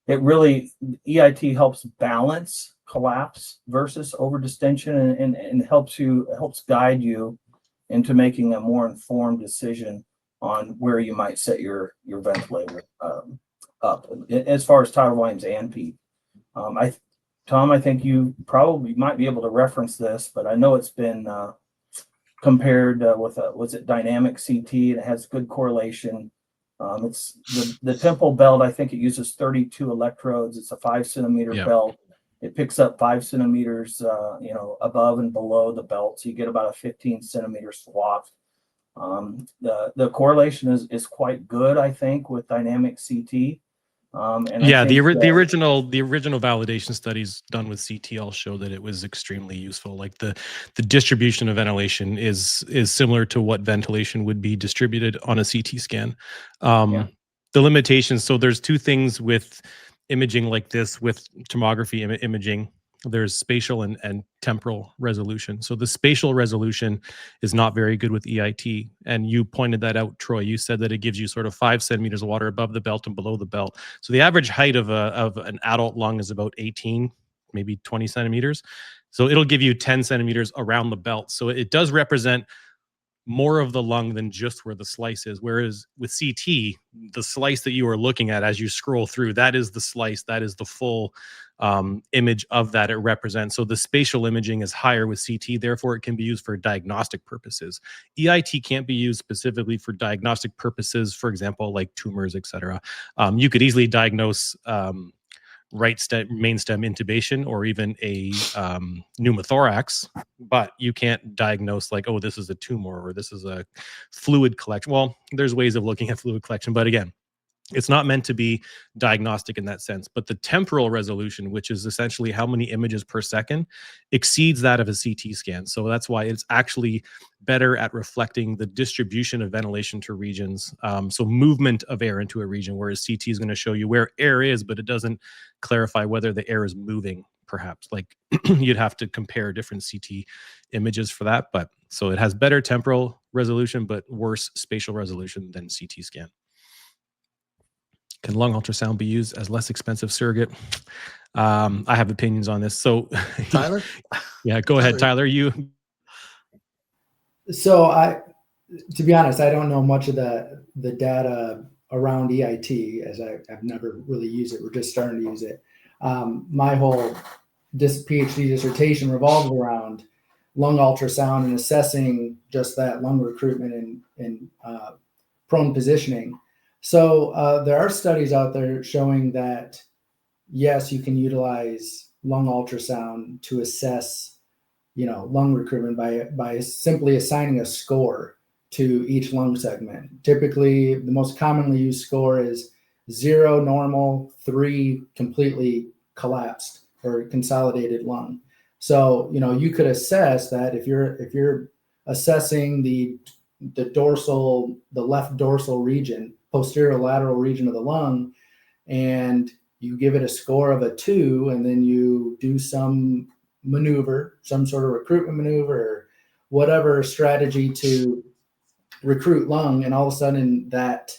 it really, EIT helps balance collapse versus overdistension, and helps guide you into making a more informed decision on where you might set your ventilator up as far as tidal volumes and PEEP. Tom, I think you probably might be able to reference this, but I know it's been compared with was it dynamic CT, and it has good correlation. It's the temple belt. I think it uses 32 electrodes. It's a 5 centimeter belt. It picks up 5 centimeters, above and below the belt, so you get about a 15 centimeter swath. The correlation is quite good, I think, with dynamic CT. And yeah, I think, the original validation studies done with CT all show that it was extremely useful. Like the distribution of ventilation is similar to what ventilation would be distributed on a CT scan. The limitations. So there's two things with imaging like this, with tomography imaging. There's spatial and temporal resolution. So the spatial resolution is not very good with EIT. And you pointed that out, Troy. You said that it gives you sort of 5 centimeters of water above the belt and below the belt. So the average height of an adult lung is about 18, maybe 20 centimeters. So it'll give you 10 centimeters around the belt. So it does represent more of the lung than just where the slice is. Whereas with CT, the slice that you are looking at as you scroll through, that is the slice, that is the full image of that it represents. So the spatial imaging is higher with CT, therefore it can be used for diagnostic purposes. EIT can't be used specifically for diagnostic purposes, for example, like tumors, etc. You could easily diagnose right main stem intubation or even a pneumothorax, but you can't diagnose like, oh, this is a tumor or this is a fluid collection. Well, there's ways of looking at fluid collection, but again, it's not meant to be diagnostic in that sense. But the temporal resolution, which is essentially how many images per second, exceeds that of a CT scan. So that's why it's actually better at reflecting the distribution of ventilation to regions. So movement of air into a region, whereas CT is going to show you where air is, but it doesn't clarify whether the air is moving, perhaps. Like you'd have to compare different CT images for that. But so it has better temporal resolution, but worse spatial resolution than CT scan. Can lung ultrasound be used as less expensive surrogate? I have opinions on this. So, Tyler? Yeah, go ahead, Tyler. So to be honest, I don't know much of the data around EIT, as I've never really used it. We're just starting to use it. My whole PhD dissertation revolved around lung ultrasound and assessing just that lung recruitment and prone positioning. So there are studies out there showing that, yes, you can utilize lung ultrasound to assess, lung recruitment by simply assigning a score to each lung segment. Typically, the most commonly used score is 0 normal, 3 completely collapsed or consolidated lung. So, you could assess that if you're assessing the left dorsal region, posterior lateral region of the lung, and you give it a score of a 2, and then you do some maneuver, some sort of recruitment maneuver or whatever strategy to recruit lung, and all of a sudden that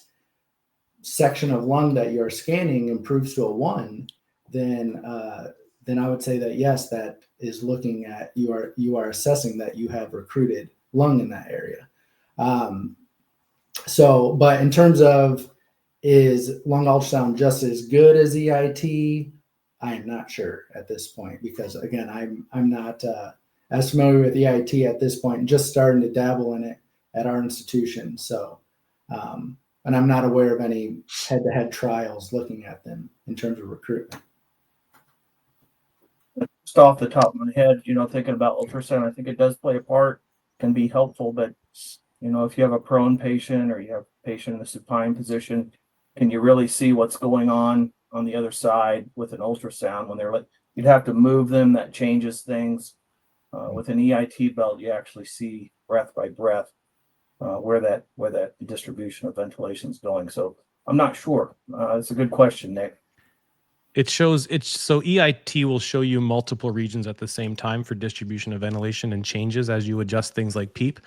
section of lung that you're scanning improves to a 1, then I would say that yes, that is looking at you are assessing that you have recruited lung in that area. But in terms of, is lung ultrasound just as good as EIT? I am not sure at this point, because again, I'm not as familiar with EIT at this point and just starting to dabble in it at our institution. So, and I'm not aware of any head-to-head trials looking at them in terms of recruitment. Just off the top of my head, thinking about ultrasound, I think it does play a part, can be helpful, but if you have a prone patient or you have a patient in the supine position, can you really see what's going on the other side with an ultrasound when you'd have to move them? That changes things. With an EIT belt, you actually see breath by breath where that distribution of ventilation is going. So I'm not sure. It's a good question, Nick. So EIT will show you multiple regions at the same time for distribution of ventilation and changes as you adjust things like PEEP,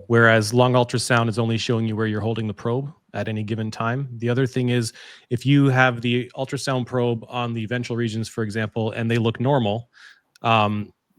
whereas lung ultrasound is only showing you where you're holding the probe at any given time. The other thing is, if you have the ultrasound probe on the ventral regions, for example, and they look normal,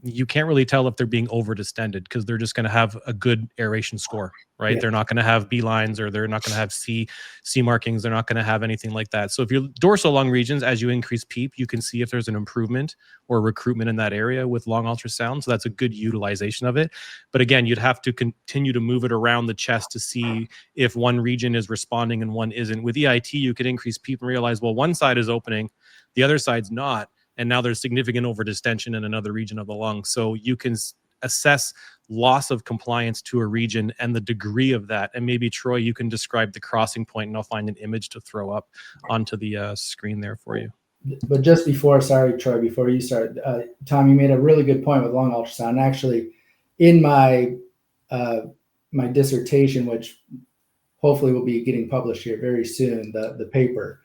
you can't really tell if they're being over distended because they're just going to have a good aeration score, right? Yeah. They're not going to have B lines, or they're not going to have C markings. They're not going to have anything like that. So if your dorsal lung regions, as you increase PEEP, you can see if there's an improvement or recruitment in that area with lung ultrasound. So that's a good utilization of it. But again, you'd have to continue to move it around the chest to see if one region is responding and one isn't. With EIT, you could increase PEEP and realize, well, one side is opening, the other side's not. And now there's significant overdistension in another region of the lung. So you can assess loss of compliance to a region and the degree of that. And maybe, Troy, you can describe the crossing point, and I'll find an image to throw up onto the screen there for you. But just before, sorry, Troy, before you start, Tom, you made a really good point with lung ultrasound. And actually, in my my dissertation, which hopefully will be getting published here very soon, the paper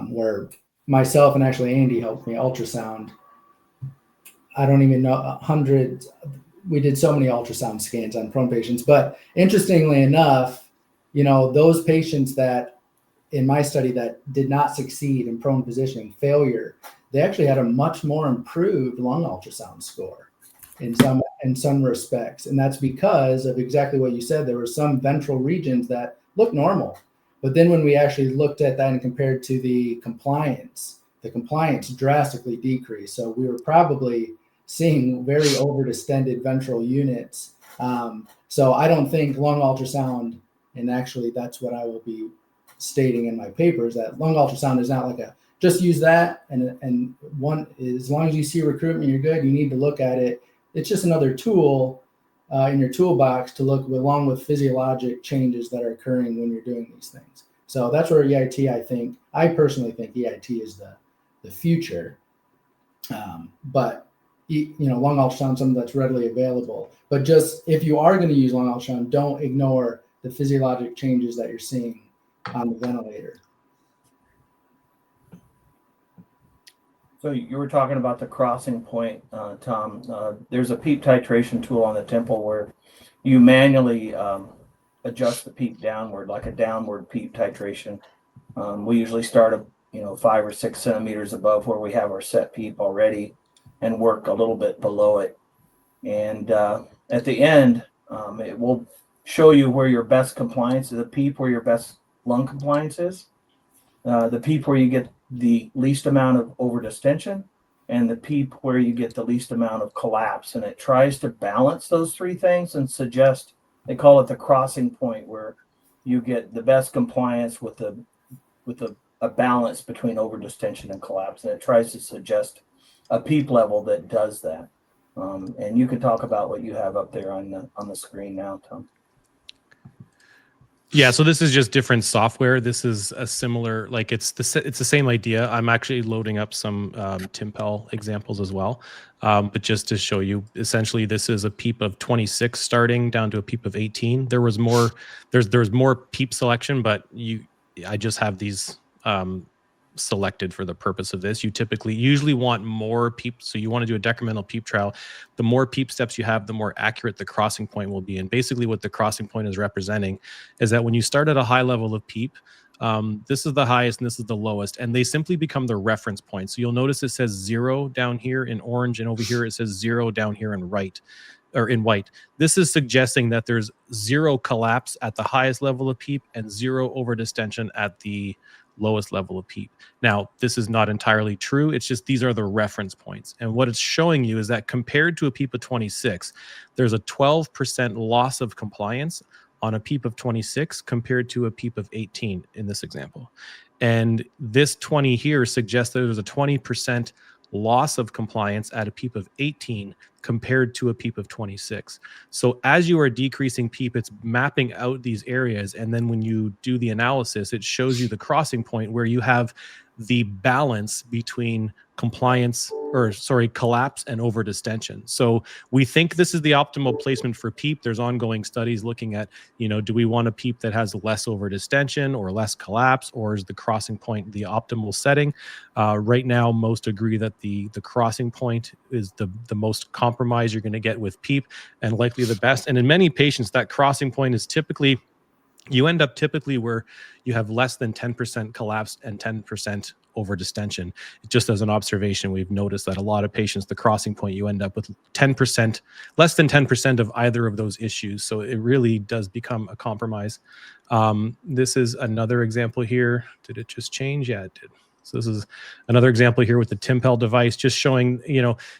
where myself and actually Andy helped me ultrasound. I don't even know, hundreds. We did so many ultrasound scans on prone patients, but interestingly enough, those patients that in my study that did not succeed in prone positioning failure, they actually had a much more improved lung ultrasound score in some respects. And that's because of exactly what you said. There were some ventral regions that looked normal. But then when we actually looked at that and compared to the compliance drastically decreased. So we were probably seeing very overdistended ventral units. So I don't think lung ultrasound, and actually that's what I will be stating in my papers, that lung ultrasound is not like just use that and one, as long as you see recruitment, you're good. You need to look at it. It's just another tool in your toolbox to look along with physiologic changes that are occurring when you're doing these things. So that's where EIT, I personally think EIT is the future. But lung ultrasound, something that's readily available. But just if you are going to use lung ultrasound, don't ignore the physiologic changes that you're seeing on the ventilator. So you were talking about the crossing point, Tom. There's a PEEP titration tool on the Temple where you manually adjust the PEEP downward, like a downward PEEP titration. We usually start 5 or 6 centimeters above where we have our set PEEP already and work a little bit below it. And at the end, it will show you where your best compliance is, the PEEP where your best lung compliance is, the PEEP where you get the least amount of overdistension, and the PEEP where you get the least amount of collapse. And it tries to balance those three things and suggest, they call it the crossing point, where you get the best compliance with a balance between overdistension and collapse. And it tries to suggest a PEEP level that does that. And you can talk about what you have up there on the screen now, Tom. Yeah, so this is just different software. This is a similar, it's the same idea. I'm actually loading up some Timpel examples as well, but just to show you, essentially, this is a PEEP of 26 starting down to a PEEP of 18. There's more PEEP selection, but I just have these selected for the purpose of this. You usually want more PEEP, so you want to do a decremental PEEP trial. The more PEEP steps you have, the more accurate the crossing point will be. And basically what the crossing point is representing is that when you start at a high level of PEEP, this is the highest and this is the lowest, and they simply become the reference point. So you'll notice it says 0 down here in orange, and over here it says 0 down here in white. This is suggesting that there's 0 collapse at the highest level of PEEP and 0 overdistension at the lowest level of PEEP. Now, this is not entirely true. It's just these are the reference points. And what it's showing you is that compared to a PEEP of 26, there's a 12% loss of compliance on a PEEP of 26 compared to a PEEP of 18 in this example. And this 20 here suggests that there's a 20% loss of compliance at a PEEP of 18 compared to a PEEP of 26. So as you are decreasing PEEP, it's mapping out these areas. And then when you do the analysis, it shows you the crossing point where you have the balance between collapse and overdistension. So we think this is the optimal placement for PEEP. There's ongoing studies looking at, do we want a PEEP that has less overdistension or less collapse, or is the crossing point the optimal setting? Right now, most agree that the crossing point is the most compromise you're going to get with PEEP, and likely the best. And in many patients, that crossing point is typically, you end up typically where you have less than 10% collapse and 10% overdistension. Just as an observation, we've noticed that a lot of patients, the crossing point, you end up with 10%, less than 10% of either of those issues. So it really does become a compromise. This is another example here. Did it just change? Yeah, it did. So this is another example here with the Timpel device, just showing,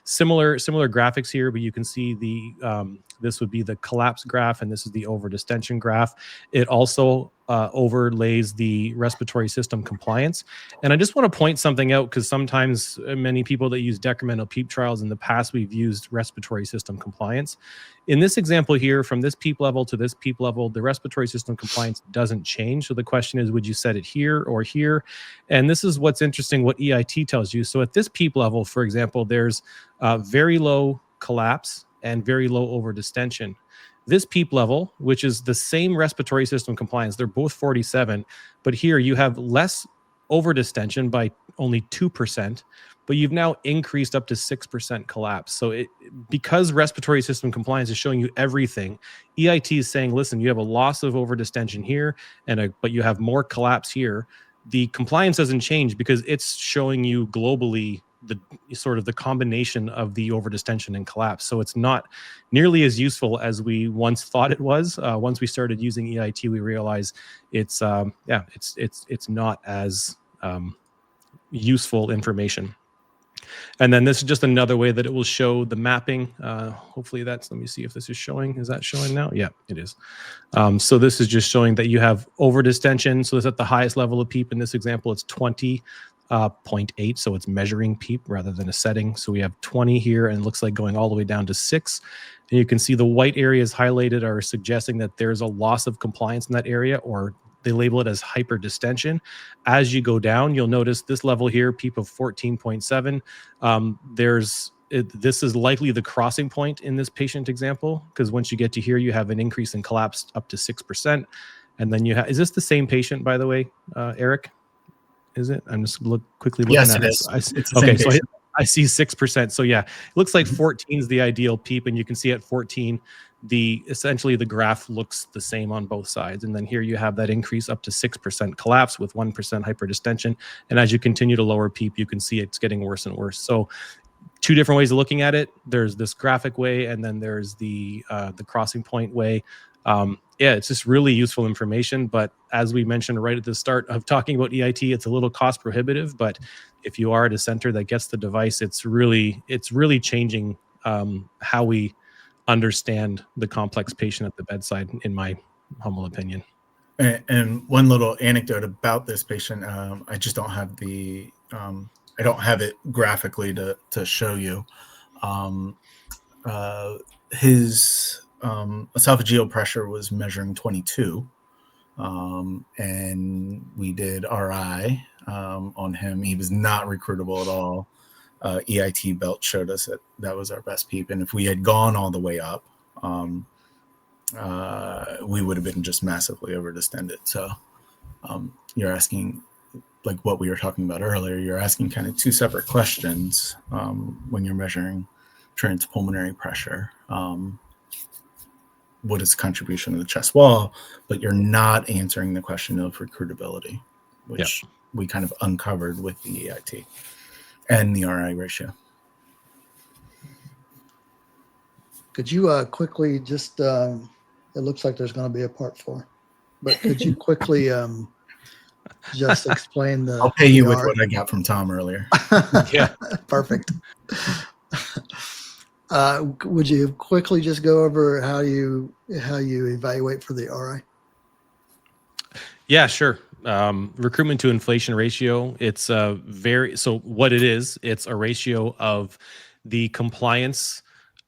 similar graphics here, but you can see this would be the collapse graph, and this is the overdistension graph. It also overlays the respiratory system compliance. And I just want to point something out, because sometimes many people that use decremental PEEP trials in the past, we've used respiratory system compliance. In this example here, from this PEEP level to this PEEP level, the respiratory system compliance doesn't change. So the question is, would you set it here or here? And this is what's interesting, what EIT tells you. So at this PEEP level, for example, there's very low collapse and very low overdistension. This PEEP level, which is the same respiratory system compliance, they're both 47, but here you have less overdistension by only 2%, but you've now increased up to 6% collapse. So because respiratory system compliance is showing you everything, EIT is saying, listen, you have a loss of overdistension here, but you have more collapse here. The compliance doesn't change because it's showing you globally the combination of the overdistension and collapse. So it's not nearly as useful as we once thought it was. Once we started using EIT, we realized it's not as useful information. And then this is just another way that it will show the mapping. Hopefully let me see if this is showing. Is that showing now? Yeah, it is. So this is just showing that you have overdistension. So it's at the highest level of PEEP. In this example, it's 20.8. So it's measuring PEEP rather than a setting. So we have 20 here, and it looks like going all the way down to 6. And you can see the white areas highlighted are suggesting that there's a loss of compliance in that area, or they label it as hyperdistension. As you go down, you'll notice this level here, PEEP of 14.7. This is likely the crossing point in this patient example, because once you get to here, you have an increase in collapse up to 6%. And then is this the same patient, by the way, Eric? Is it? I'm just quickly looking at it. Yes, it is. It's the same patient. So I see 6%. So yeah, it looks like 14 is the ideal PEEP, and you can see at 14, essentially the graph looks the same on both sides. And then here you have that increase up to 6% collapse with 1% hyperdistension. And as you continue to lower PEEP, you can see it's getting worse and worse. So two different ways of looking at it. There's this graphic way, and then there's the crossing point way. It's just really useful information. But as we mentioned right at the start of talking about EIT, it's a little cost prohibitive. But if you are at a center that gets the device, it's really changing how we understand the complex patient at the bedside, in my humble opinion. And one little anecdote about this patient, I just don't have I don't have it graphically to show you. His esophageal pressure was measuring 22, and we did RI on him. He was not recruitable at all. EIT belt showed us that was our best PEEP, and if we had gone all the way up, we would have been just massively overdistended. So you're asking, like what we were talking about earlier, you're asking kind of two separate questions when you're measuring transpulmonary pressure. What is the contribution of the chest wall? But you're not answering the question of recruitability, which we kind of uncovered with the EIT and the RI ratio. Could you quickly just, it looks like there's going to be a part 4, but could you quickly just explain the. I'll pay you the with art. what I got from Tom earlier. Yeah. Perfect. Would you quickly just go over how you evaluate for the RI? Yeah, sure. Recruitment to inflation ratio. It's so what it is, it's a ratio of the compliance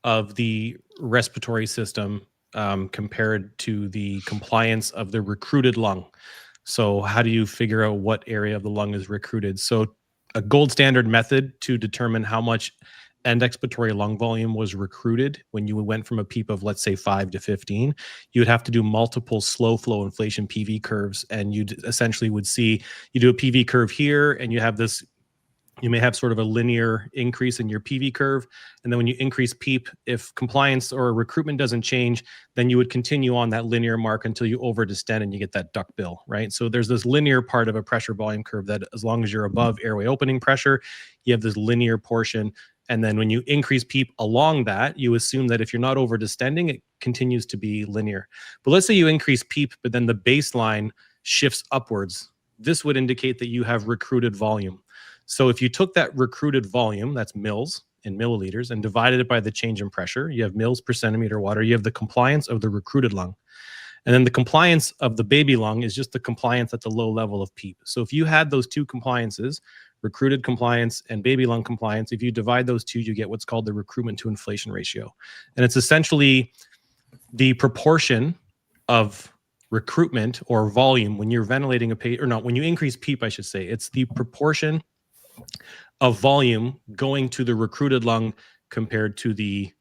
of the respiratory system compared to the compliance of the recruited lung. So how do you figure out what area of the lung is recruited? So a gold standard method to determine how much end expiratory lung volume was recruited when you went from a PEEP of, let's say, 5 to 15, you would have to do multiple slow flow inflation PV curves. And you essentially would see, you do a PV curve here and you have this, you may have sort of a linear increase in your PV curve. And then when you increase PEEP, if compliance or recruitment doesn't change, then you would continue on that linear mark until you overdistend and you get that duckbill, right? So there's this linear part of a pressure volume curve that as long as you're above airway opening pressure, you have this linear portion. And then when you increase PEEP along that, you assume that if you're not overdistending, it continues to be linear. But let's say you increase PEEP, but then the baseline shifts upwards. This would indicate that you have recruited volume. So if you took that recruited volume, that's mils in milliliters, and divided it by the change in pressure, you have mils per centimeter water, you have the compliance of the recruited lung. And then the compliance of the baby lung is just the compliance at the low level of PEEP. So if you had those two compliances, recruited compliance and baby lung compliance, if you divide those two, you get what's called the recruitment to inflation ratio. And it's essentially the proportion of recruitment or volume when you're ventilating a patient, or not, when you increase PEEP, I should say, it's the proportion of volume going to the recruited lung compared to the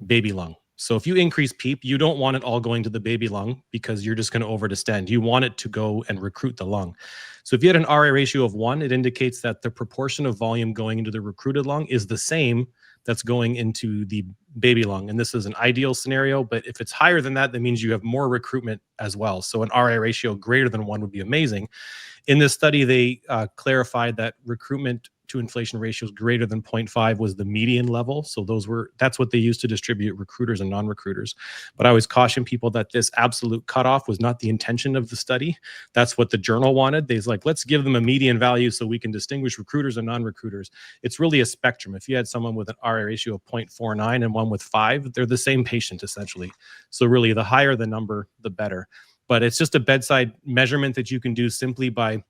baby lung. So if you increase PEEP, you don't want it all going to the baby lung because you're just going to overdistend. You want it to go and recruit the lung. So if you had an RA ratio of 1, it indicates that the proportion of volume going into the recruited lung is the same that's going into the baby lung. And this is an ideal scenario, but if it's higher than that, that means you have more recruitment as well. So an RA ratio greater than 1 would be amazing. In this study, they clarified that recruitment to inflation ratios greater than 0.5 was the median level. So that's what they used to distribute recruiters and non-recruiters. But I always caution people that this absolute cutoff was not the intention of the study. That's what the journal wanted. They's like, let's give them a median value so we can distinguish recruiters and non-recruiters. It's really a spectrum. If you had someone with an RA ratio of 0.49 and one with 5, they're the same patient essentially. So really the higher the number, the better. But it's just a bedside measurement that you can do simply by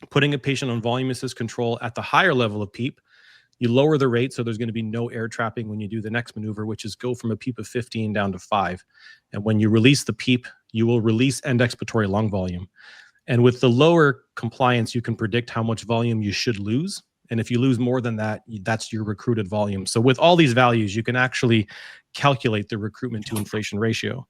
putting a patient on volume assist control at the higher level of PEEP. You lower the rate, so there's going to be no air trapping when you do the next maneuver, which is go from a PEEP of 15 down to 5. And when you release the PEEP, you will release end expiratory lung volume. And with the lower compliance, you can predict how much volume you should lose. And if you lose more than that, that's your recruited volume. So with all these values, you can actually calculate the recruitment to inflation ratio.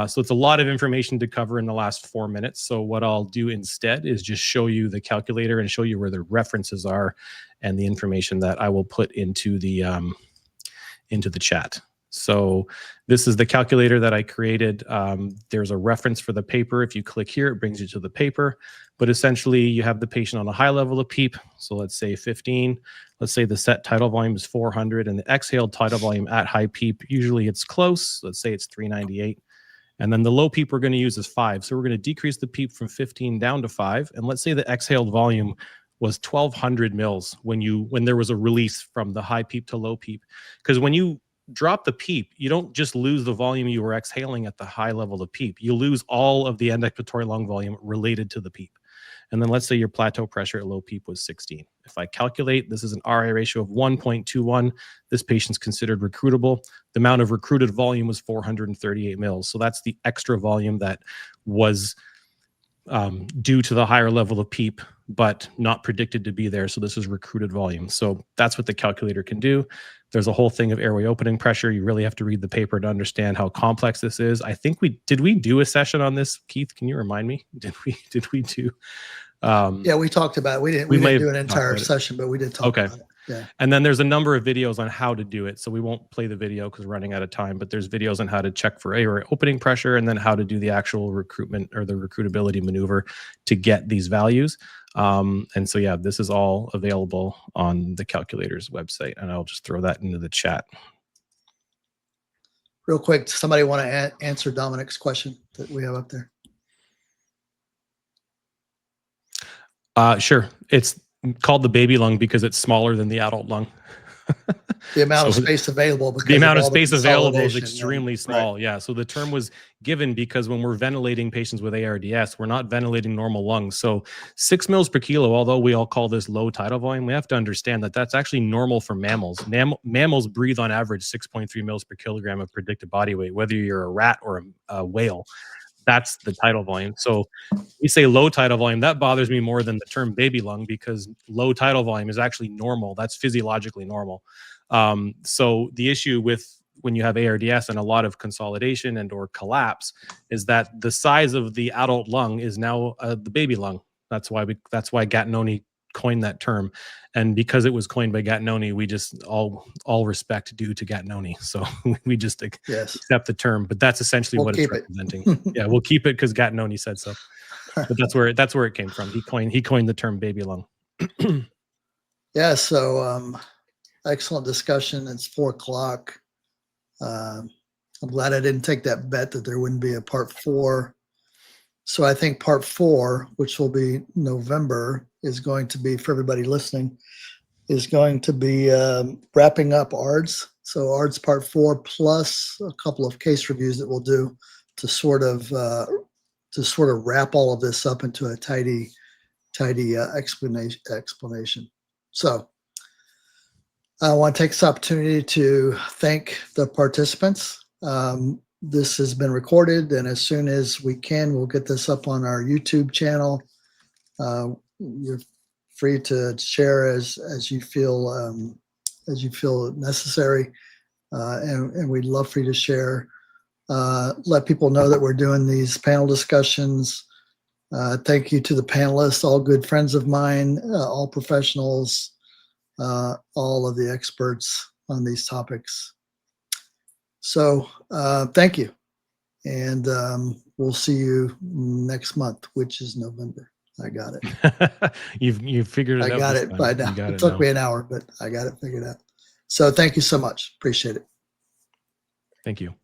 So it's a lot of information to cover in the last 4 minutes. So what I'll do instead is just show you the calculator and show you where the references are and the information that I will put into the chat. So this is the calculator that I created. There's a reference for the paper. If you click here, it brings you to the paper. But essentially, you have the patient on a high level of PEEP. So let's say 15. Let's say the set tidal volume is 400, and the exhaled tidal volume at high PEEP, usually it's close. Let's say it's 398. And then the low PEEP we're going to use is 5. So we're going to decrease the PEEP from 15 down to 5. And let's say the exhaled volume was 1,200 mils when there was a release from the high PEEP to low PEEP. Because when you drop the PEEP, you don't just lose the volume you were exhaling at the high level of PEEP. You lose all of the end expiratory lung volume related to the PEEP. And then let's say your plateau pressure at low PEEP was 16. If I calculate, this is an RA ratio of 1.21. This patient's considered recruitable. The amount of recruited volume was 438 mils. So that's the extra volume that was due to the higher level of PEEP, but not predicted to be there. So this is recruited volume. So that's what the calculator can do. There's a whole thing of airway opening pressure. You really have to read the paper to understand how complex this is. I think did we do a session on this, Keith? Can you remind me? Did we do? Yeah, we talked about it. We didn't do an entire session, but we did talk about it. Yeah. And then there's a number of videos on how to do it. So we won't play the video because we're running out of time, but there's videos on how to check for airway opening pressure and then how to do the actual recruitment or the recruitability maneuver to get these values. And so, yeah, this is all available on the calculator's website, and I'll just throw that into the chat. Real quick, somebody want to answer Dominic's question that we have up there? Sure. It's called the baby lung because it's smaller than the adult lung. The amount So of space available because the amount of all the space available is consolidation, extremely right. small. Yeah. So the term was given because when we're ventilating patients with ARDS, we're not ventilating normal lungs. So 6 mils per kilo, although we all call this low tidal volume, we have to understand that that's actually normal for mammals. Mammals breathe on average 6.3 mils per kilogram of predicted body weight, whether you're a rat or a whale. That's the tidal volume. So we say low tidal volume. That bothers me more than the term baby lung because low tidal volume is actually normal. That's physiologically normal. So the issue with when you have ARDS and a lot of consolidation and or collapse is that the size of the adult lung is now the baby lung. That's why Gattinoni coined that term, and because it was coined by Gattinoni, we just all respect due to Gattinoni. So we just Yes. accept the term, but that's essentially We'll what it's keep it. representing. Yeah, we'll keep it because Gattinoni said so. But that's where it came from. He coined the term baby lung. Yeah. So excellent discussion. It's 4:00. I'm glad I didn't take that bet that there wouldn't be a part 4. So I think part 4, which will be November, is going to be, for everybody listening, is going to be wrapping up ARDS. So ARDS part 4 plus a couple of case reviews that we'll do to sort of wrap all of this up into a tidy explanation. So I want to take this opportunity to thank the participants. This has been recorded, and as soon as we can, we'll get this up on our YouTube channel. You're free to share as you feel necessary, and we'd love for you to share. Let people know that we're doing these panel discussions. Thank you to the panelists, all good friends of mine, all professionals, all of the experts on these topics. So thank you. And we'll see you next month, which is November. I got it. You've figured it out. I got it by now. It took me an hour, but I got it figured out. So thank you so much. Appreciate it. Thank you.